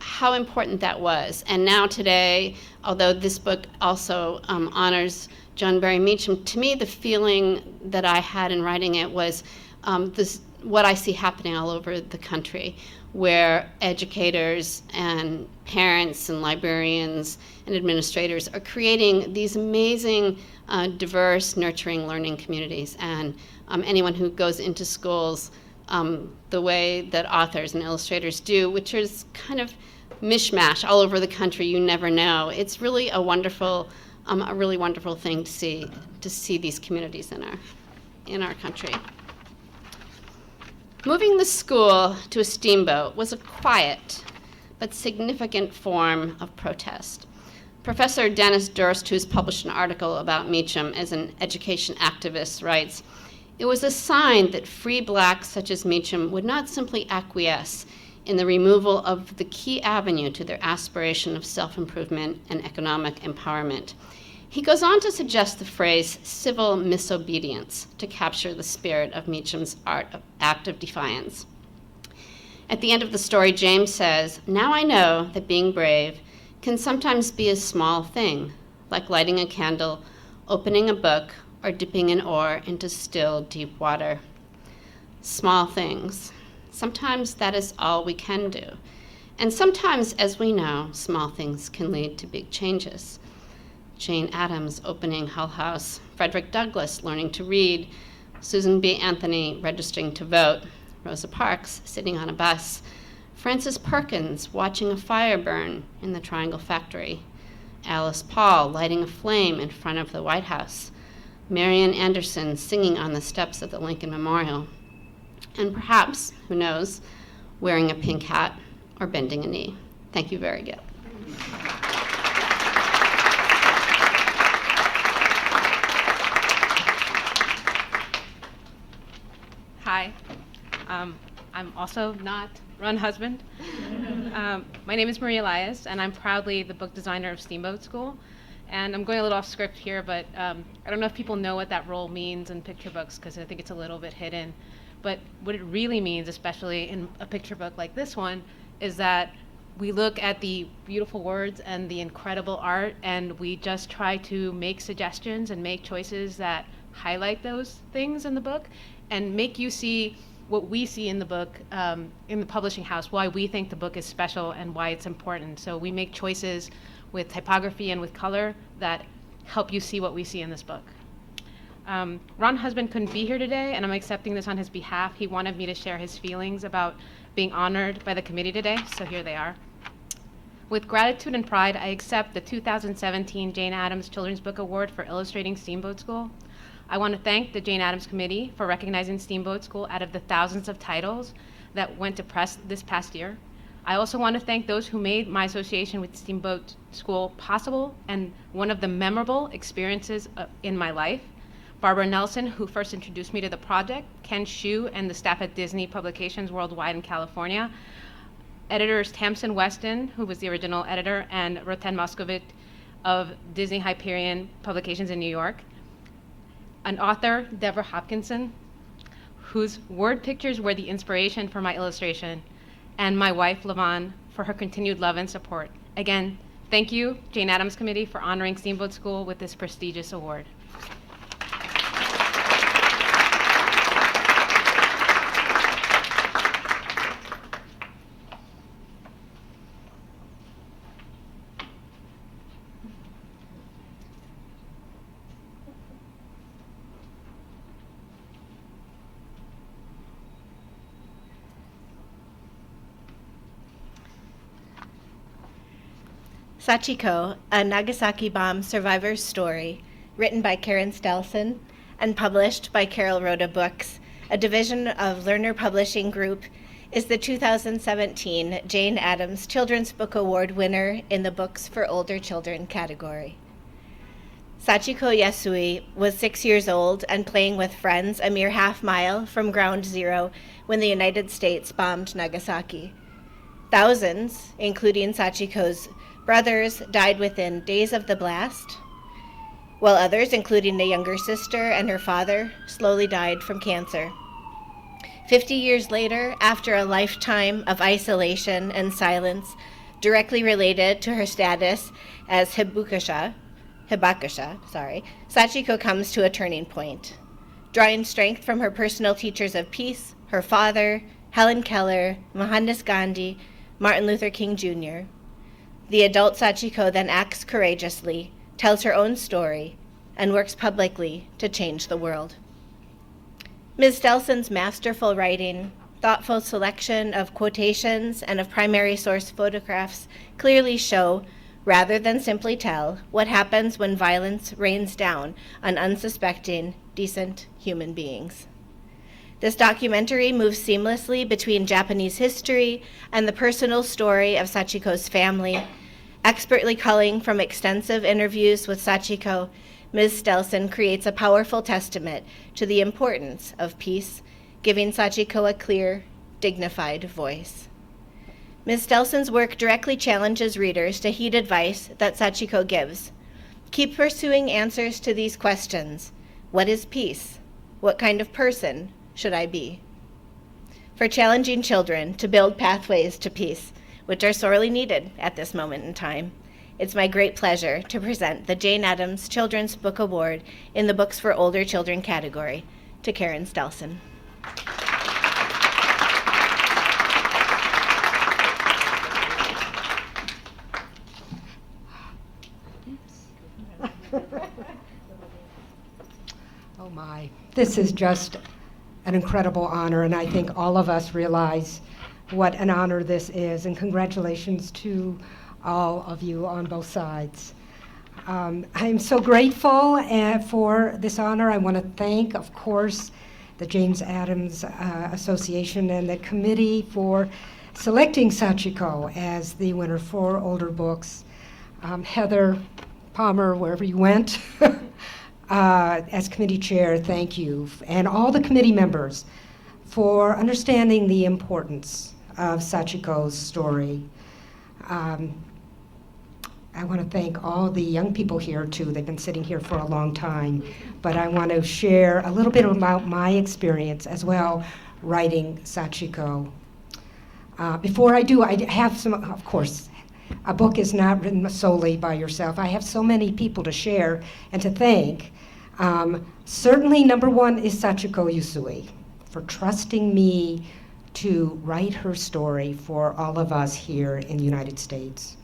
how important that was. And now today, although this book also honors John Barry Meacham, to me the feeling that I had in writing it was what I see happening all over the country, where educators and parents and librarians and administrators are creating these amazing, diverse, nurturing learning communities. And anyone who goes into schools the way that authors and illustrators do, which is kind of mishmash all over the country, you never know. It's really a really wonderful thing to see these communities in our country. Moving the school to a steamboat was a quiet but significant form of protest. Professor Dennis Durst, who's published an article about Meacham as an education activist, writes, "It was a sign that free blacks such as Meacham would not simply acquiesce in the removal of the key avenue to their aspiration of self-improvement and economic empowerment." He goes on to suggest the phrase civil misobedience to capture the spirit of Meacham's act of defiance. At the end of the story, James says, "Now I know that being brave can sometimes be a small thing, like lighting a candle, opening a book, or dipping an oar into still, deep water." Small things. Sometimes that is all we can do. And sometimes, as we know, small things can lead to big changes. Jane Addams opening Hull House, Frederick Douglass learning to read, Susan B. Anthony registering to vote, Rosa Parks sitting on a bus, Frances Perkins watching a fire burn in the Triangle Factory, Alice Paul lighting a flame in front of the White House, Marian Anderson singing on the steps of the Lincoln Memorial, and perhaps, who knows, wearing a pink hat or bending a knee. Thank you very much. Hi, I'm also not Run husband. My name is Maria Elias, and I'm proudly the book designer of Steamboat School. And I'm going a little off script here, but I don't know if people know what that role means in picture books, because I think it's a little bit hidden. But what it really means, especially in a picture book like this one, is that we look at the beautiful words and the incredible art, and we just try to make suggestions and make choices that highlight those things in the book and make you see what we see in the book, in the publishing house, why we think the book is special and why it's important. So we make choices with typography and with color that help you see what we see in this book. Ron Husband couldn't be here today, and I'm accepting this on his behalf. He wanted me to share his feelings about being honored by the committee today, so here they are. With gratitude and pride, I accept the 2017 Jane Addams Children's Book Award for illustrating Steamboat School. I want to thank the Jane Addams Committee for recognizing Steamboat School out of the thousands of titles that went to press this past year. I also want to thank those who made my association with Steamboat School possible and one of the memorable experiences in my life. Barbara Nelson, who first introduced me to the project, Ken Shue and the staff at Disney Publications Worldwide in California, editors Tamsin Weston, who was the original editor, and Roten Moscovit of Disney Hyperion Publications in New York, an author, Deborah Hopkinson, whose word pictures were the inspiration for my illustration, and my wife, Lavon, for her continued love and support. Again, thank you, Jane Addams Committee, for honoring Steamboat School with this prestigious award. Sachiko, a Nagasaki bomb survivor's story, written by Karen Stelson, and published by Carol Rhoda Books, a division of Lerner Publishing Group, is the 2017 Jane Addams Children's Book Award winner in the Books for Older Children category. Sachiko Yasui was 6 years old and playing with friends a mere half-mile from Ground Zero when the United States bombed Nagasaki. Thousands, including Sachiko's brothers, died within days of the blast, while others, including a younger sister and her father, slowly died from cancer. 50 years later, after a lifetime of isolation and silence directly related to her status as Hibakusha, Sachiko comes to a turning point. Drawing strength from her personal teachers of peace, her father, Helen Keller, Mohandas Gandhi, Martin Luther King Jr., the adult Sachiko then acts courageously, tells her own story, and works publicly to change the world. Ms. Stelson's masterful writing, thoughtful selection of quotations and of primary source photographs clearly show, rather than simply tell, what happens when violence rains down on unsuspecting, decent human beings. This documentary moves seamlessly between Japanese history and the personal story of Sachiko's family. Expertly culling from extensive interviews with Sachiko, Ms. Stelson creates a powerful testament to the importance of peace, giving Sachiko a clear, dignified voice. Ms. Stelson's work directly challenges readers to heed advice that Sachiko gives. Keep pursuing answers to these questions. What is peace? What kind of person should I be? For challenging children to build pathways to peace, which are sorely needed at this moment in time, it's my great pleasure to present the Jane Addams Children's Book Award in the Books for Older Children category to Karen Stelson. Oh my, this is just an incredible honor, and I think all of us realize what an honor this is, and congratulations to all of you on both sides. I'm so grateful for this honor. I want to thank, of course, the James Addams Association and the committee for selecting Sachiko as the winner for older books. Heather Palmer, wherever you went, as committee chair, thank you. And all the committee members for understanding the importance of Sachiko's story. I want to thank all the young people here too. They've been sitting here for a long time. But I want to share a little bit about my experience as well writing Sachiko. Before I do, I have some, of course, a book is not written solely by yourself. I have so many people to share and to thank. Certainly number one is Sachiko Yasui for trusting me to write her story for all of us here in the United States.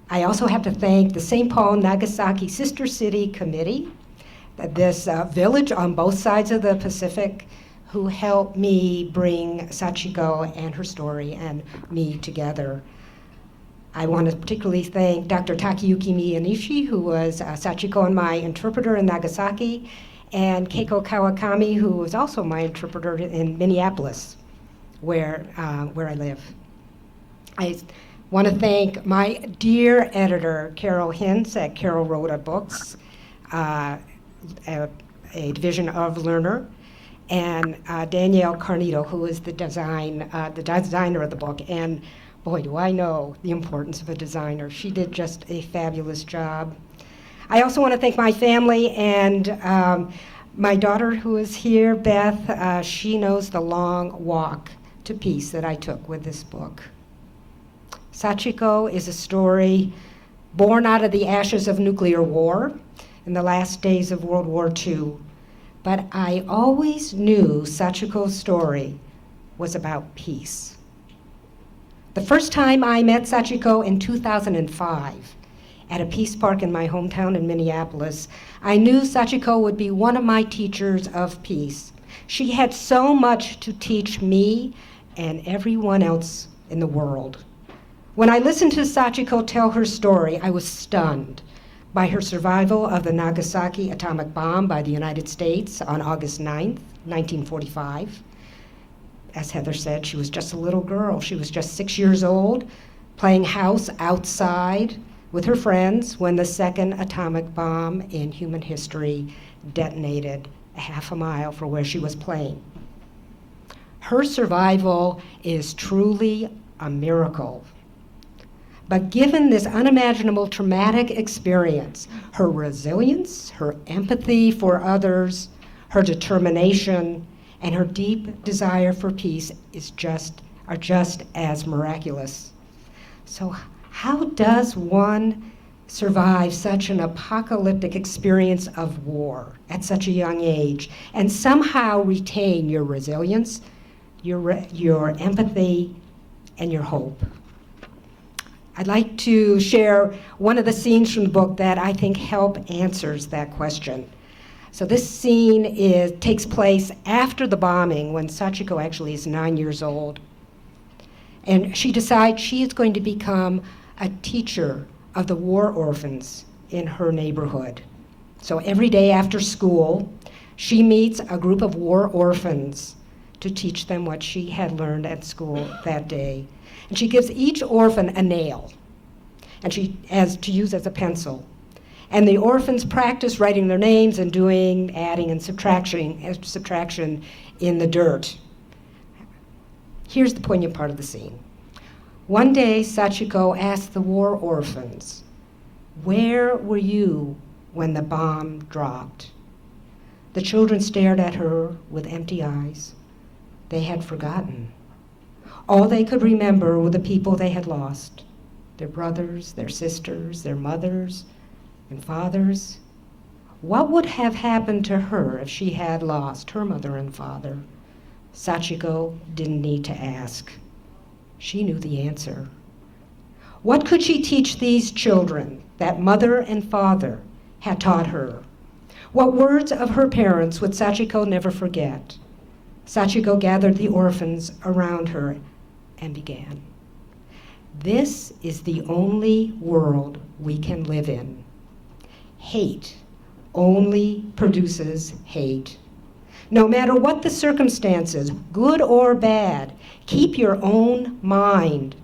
I also have to thank the St. Paul Nagasaki Sister City Committee, this village on both sides of the Pacific, who helped me bring Sachiko and her story and me together. I want to particularly thank Dr. Takayuki Miyanishi, who was Sachiko and my interpreter in Nagasaki, and Keiko Kawakami, who was also my interpreter in Minneapolis, where I live. I want to thank my dear editor, Carol Hintz at Carol Rhoda Books, a division of Lerner, and Danielle Carnito, who is the designer of the book. And boy, do I know the importance of a designer. She did just a fabulous job. I also want to thank my family and my daughter who is here, Beth. She knows the long walk to peace that I took with this book. Sachiko is a story born out of the ashes of nuclear war in the last days of World War II. But I always knew Sachiko's story was about peace. The first time I met Sachiko in 2005 at a peace park in my hometown in Minneapolis, I knew Sachiko would be one of my teachers of peace. She had so much to teach me and everyone else in the world. When I listened to Sachiko tell her story, I was stunned by her survival of the Nagasaki atomic bomb by the United States on August 9th, 1945. As Heather said, she was just a little girl. She was just 6 years old, playing house outside with her friends when the second atomic bomb in human history detonated a half a mile from where she was playing. Her survival is truly a miracle. But given this unimaginable traumatic experience, her resilience, her empathy for others, her determination, and her deep desire for peace are just as miraculous. So how does one survive such an apocalyptic experience of war at such a young age and somehow retain your resilience, your empathy, and your hope? I'd like to share one of the scenes from the book that I think help answers that question. So this scene takes place after the bombing when Sachiko actually is 9 years old. And she decides she is going to become a teacher of the war orphans in her neighborhood. So every day after school, she meets a group of war orphans to teach them what she had learned at school that day. And she gives each orphan a nail, and to use as a pencil. And the orphans practice writing their names and doing adding and subtraction in the dirt. Here's the poignant part of the scene. One day, Sachiko asked the war orphans, "Where were you when the bomb dropped?" The children stared at her with empty eyes. They had forgotten. All they could remember were the people they had lost, their brothers, their sisters, their mothers and fathers. What would have happened to her if she had lost her mother and father? Sachiko didn't need to ask. She knew the answer. What could she teach these children that mother and father had taught her? What words of her parents would Sachiko never forget? Sachiko gathered the orphans around her and began. This is the only world we can live in. Hate only produces hate. No matter what the circumstances, good or bad, keep your own mind.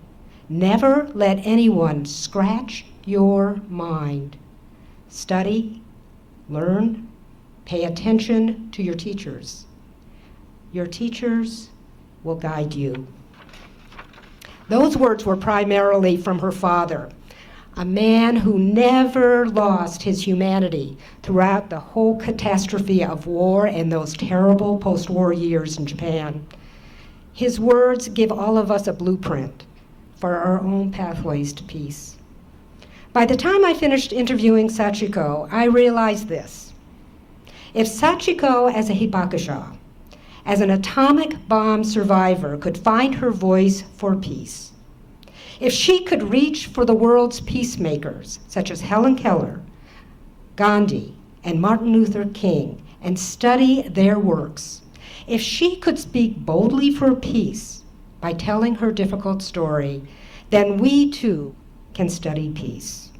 Never let anyone scratch your mind. Study, learn, pay attention to your teachers. Your teachers will guide you. Those words were primarily from her father, a man who never lost his humanity throughout the whole catastrophe of war and those terrible post-war years in Japan. His words give all of us a blueprint for our own pathways to peace. By the time I finished interviewing Sachiko, I realized this. If Sachiko, as a hibakusha, as an atomic bomb survivor, could find her voice for peace, if she could reach for the world's peacemakers, such as Helen Keller, Gandhi, and Martin Luther King, and study their works, if she could speak boldly for peace by telling her difficult story, then we too can study peace.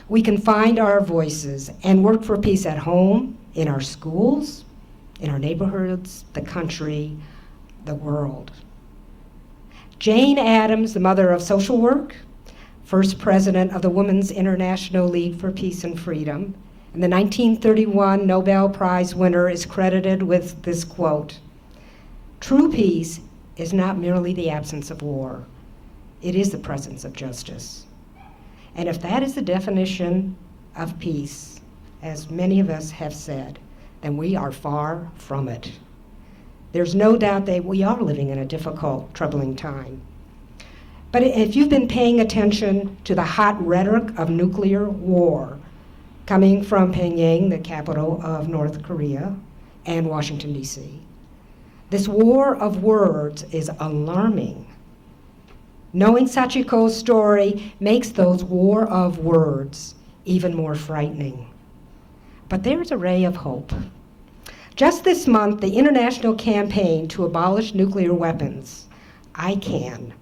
We can find our voices and work for peace at home, in our schools, in our neighborhoods, the country, the world. Jane Addams, the mother of social work, first president of the Women's International League for Peace and Freedom, and the 1931 Nobel Prize winner, is credited with this quote: "True peace is not merely the absence of war, it is the presence of justice." And if that is the definition of peace, as many of us have said, then we are far from it. There's no doubt that we are living in a difficult, troubling time. But if you've been paying attention to the hot rhetoric of nuclear war coming from Pyongyang, the capital of North Korea, and Washington, D.C., this war of words is alarming. Knowing Sachiko's story makes those war of words even more frightening. But there's a ray of hope. Just this month, the international campaign to abolish nuclear weapons, ICAN,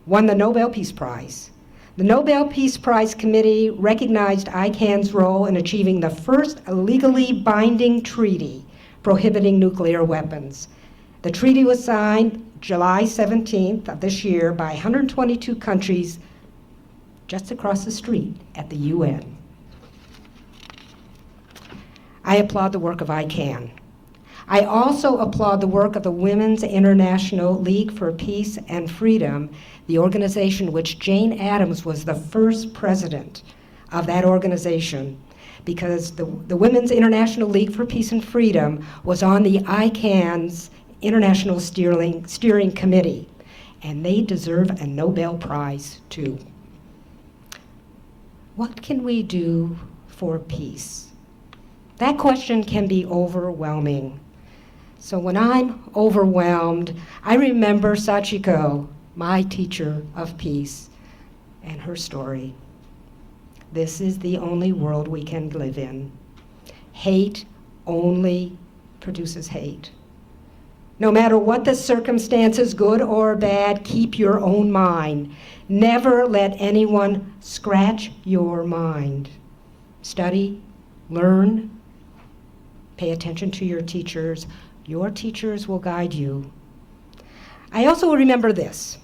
won the Nobel Peace Prize. The Nobel Peace Prize Committee recognized ICANN's role in achieving the first legally binding treaty prohibiting nuclear weapons. The treaty was signed July 17th of this year by 122 countries just across the street at the UN. I applaud the work of ICANN. I also applaud the work of the Women's International League for Peace and Freedom, the organization which Jane Addams was the first president of that organization, because the Women's International League for Peace and Freedom was on the ICANN's International Steering Committee, and they deserve a Nobel Prize too. What can we do for peace? That question can be overwhelming. So when I'm overwhelmed, I remember Sachiko, my teacher of peace, and her story. This is the only world we can live in. Hate only produces hate. No matter what the circumstances, good or bad, keep your own mind. Never let anyone scratch your mind. Study, learn, pay attention to your teachers. Your teachers will guide you. I also remember this.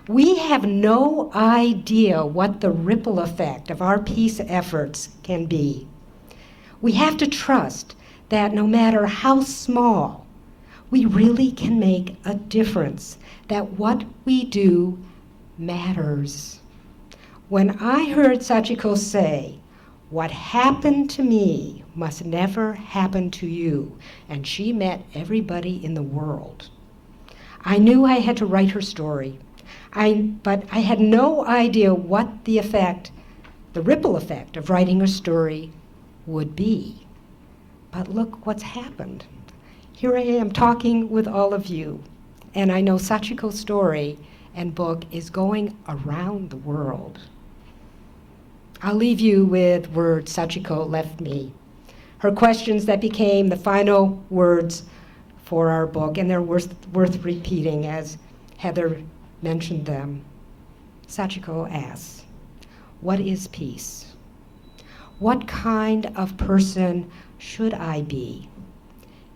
We have no idea what the ripple effect of our peace efforts can be. We have to trust that no matter how small, we really can make a difference, that what we do matters. When I heard Sachiko say, "What happened to me must never happen to you," and she met everybody in the world, I knew I had to write her story. But I had no idea what the ripple effect of writing her story would be. But look what's happened. Here I am talking with all of you, and I know Sachiko's story and book is going around the world. I'll leave you with words Sachiko left me, her questions that became the final words for our book, and they're worth repeating as Heather mentioned them. Sachiko asks, "What is peace? What kind of person should I be?"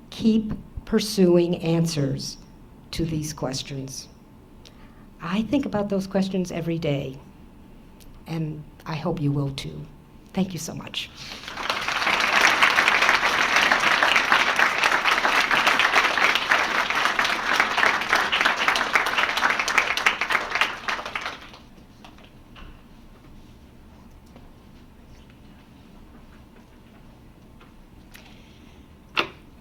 Keep pursuing answers to these questions. I think about those questions every day, and I hope you will too. Thank you so much.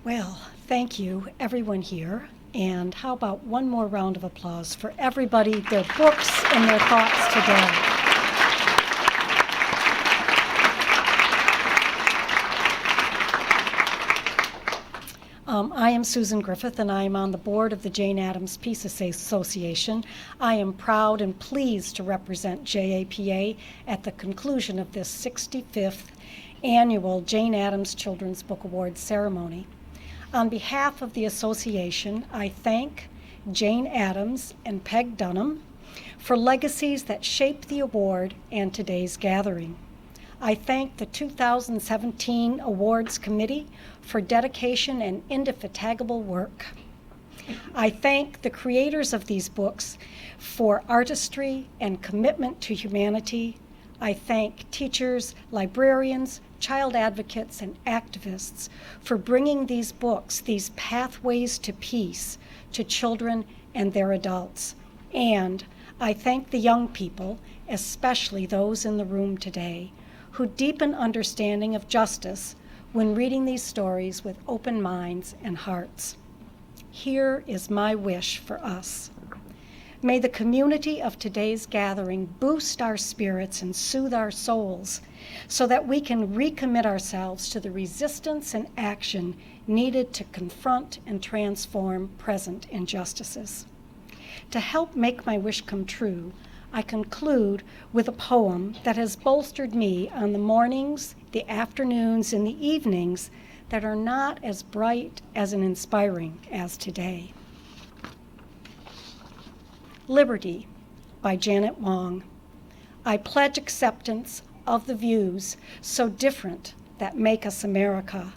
Well, thank you, everyone here. And how about one more round of applause for everybody, their books and their thoughts today. I am Susan Griffith, and I am on the board of the Jane Addams Peace Association. I am proud and pleased to represent JAPA at the conclusion of this 65th annual Jane Addams Children's Book Awards ceremony. On behalf of the association, I thank Jane Addams and Peg Dunham for legacies that shaped the award and today's gathering. I thank the 2017 Awards Committee for dedication and indefatigable work. I thank the creators of these books for artistry and commitment to humanity. I thank teachers, librarians, child advocates, and activists for bringing these books, these pathways to peace, to children and their adults. And I thank the young people, especially those in the room today, who deepen understanding of justice when reading these stories with open minds and hearts. Here is my wish for us. May the community of today's gathering boost our spirits and soothe our souls so that we can recommit ourselves to the resistance and action needed to confront and transform present injustices. To help make my wish come true, I conclude with a poem that has bolstered me on the mornings, the afternoons, and the evenings that are not as bright as and inspiring as today. Liberty by Janet Wong. I pledge acceptance of the views so different that make us America,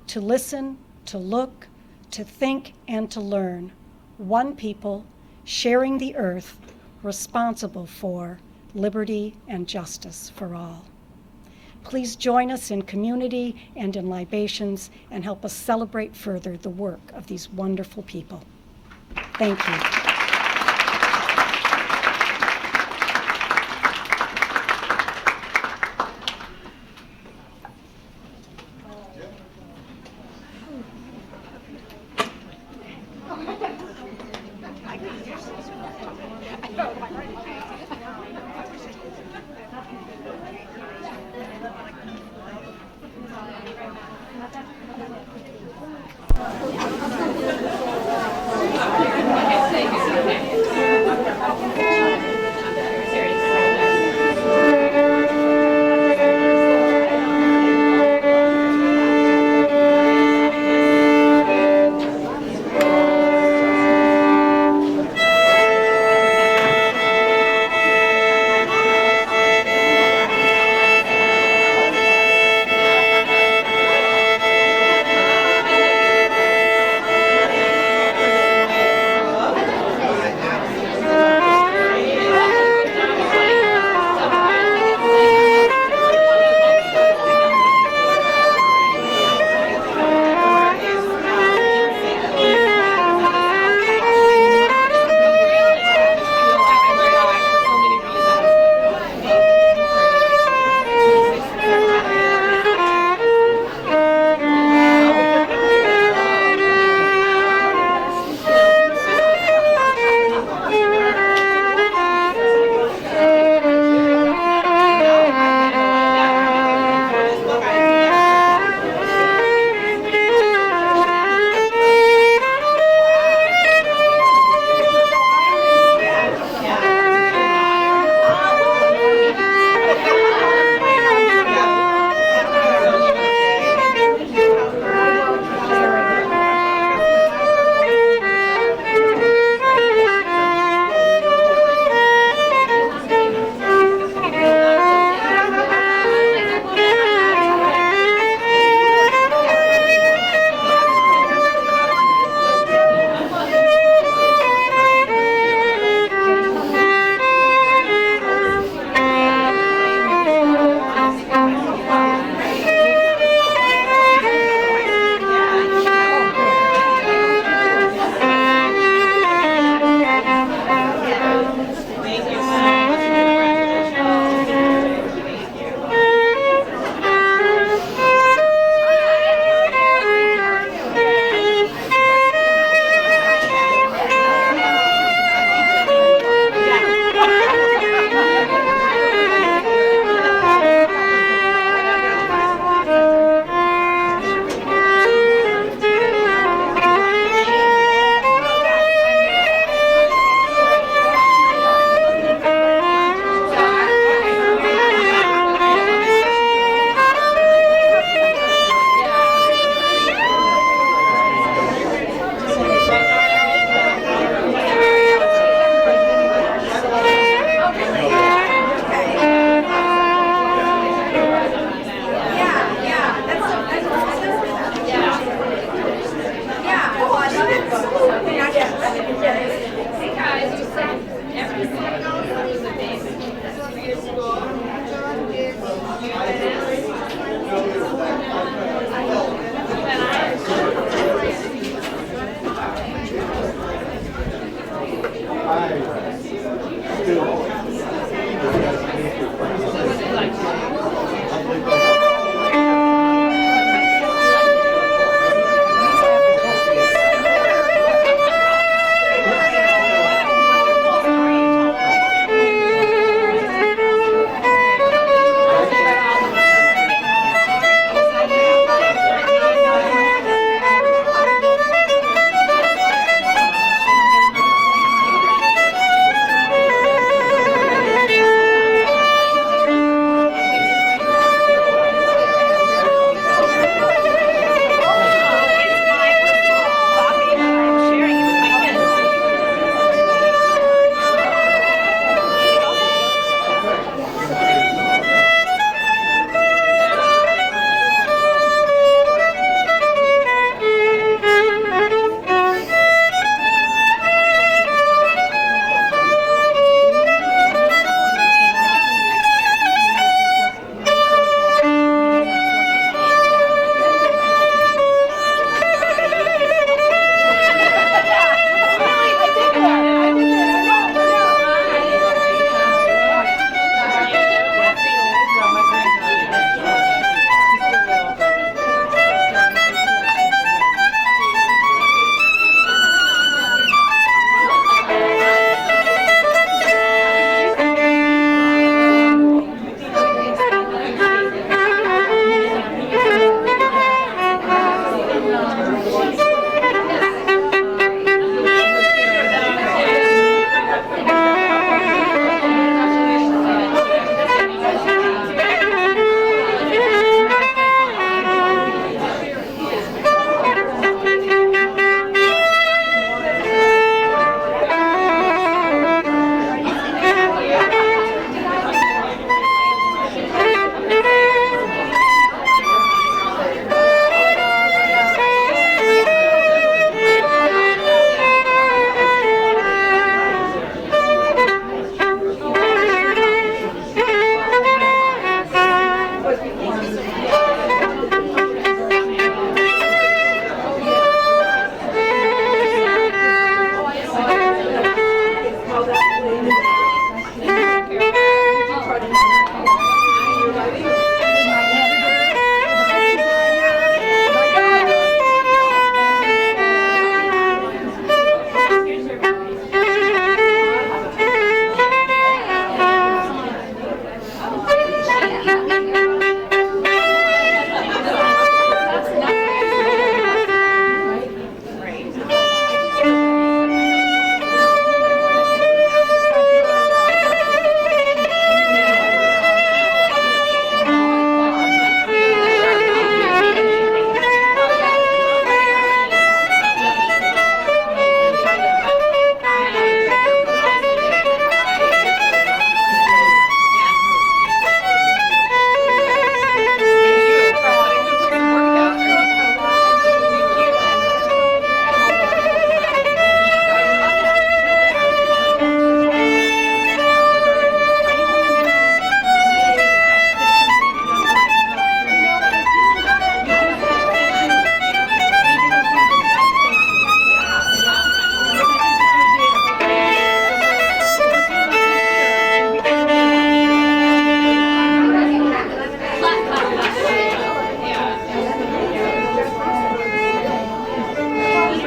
to listen, to look, to think, and to learn. One people, sharing the earth, responsible for liberty and justice for all. Please join us in community and in libations and help us celebrate further the work of these wonderful people. Thank you. Thank you.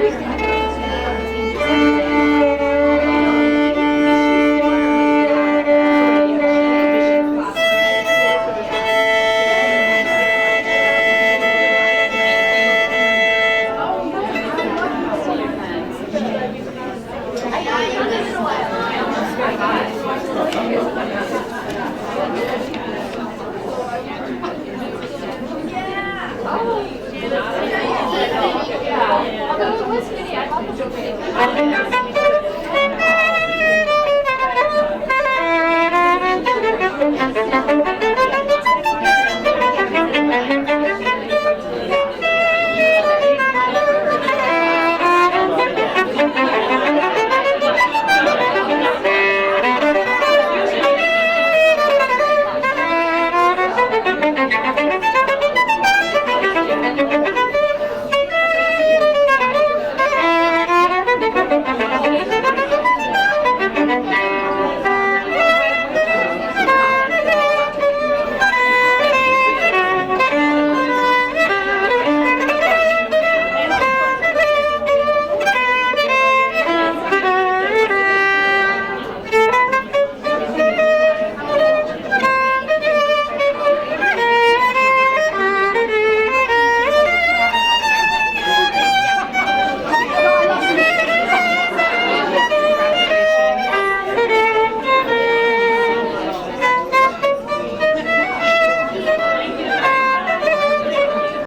everything.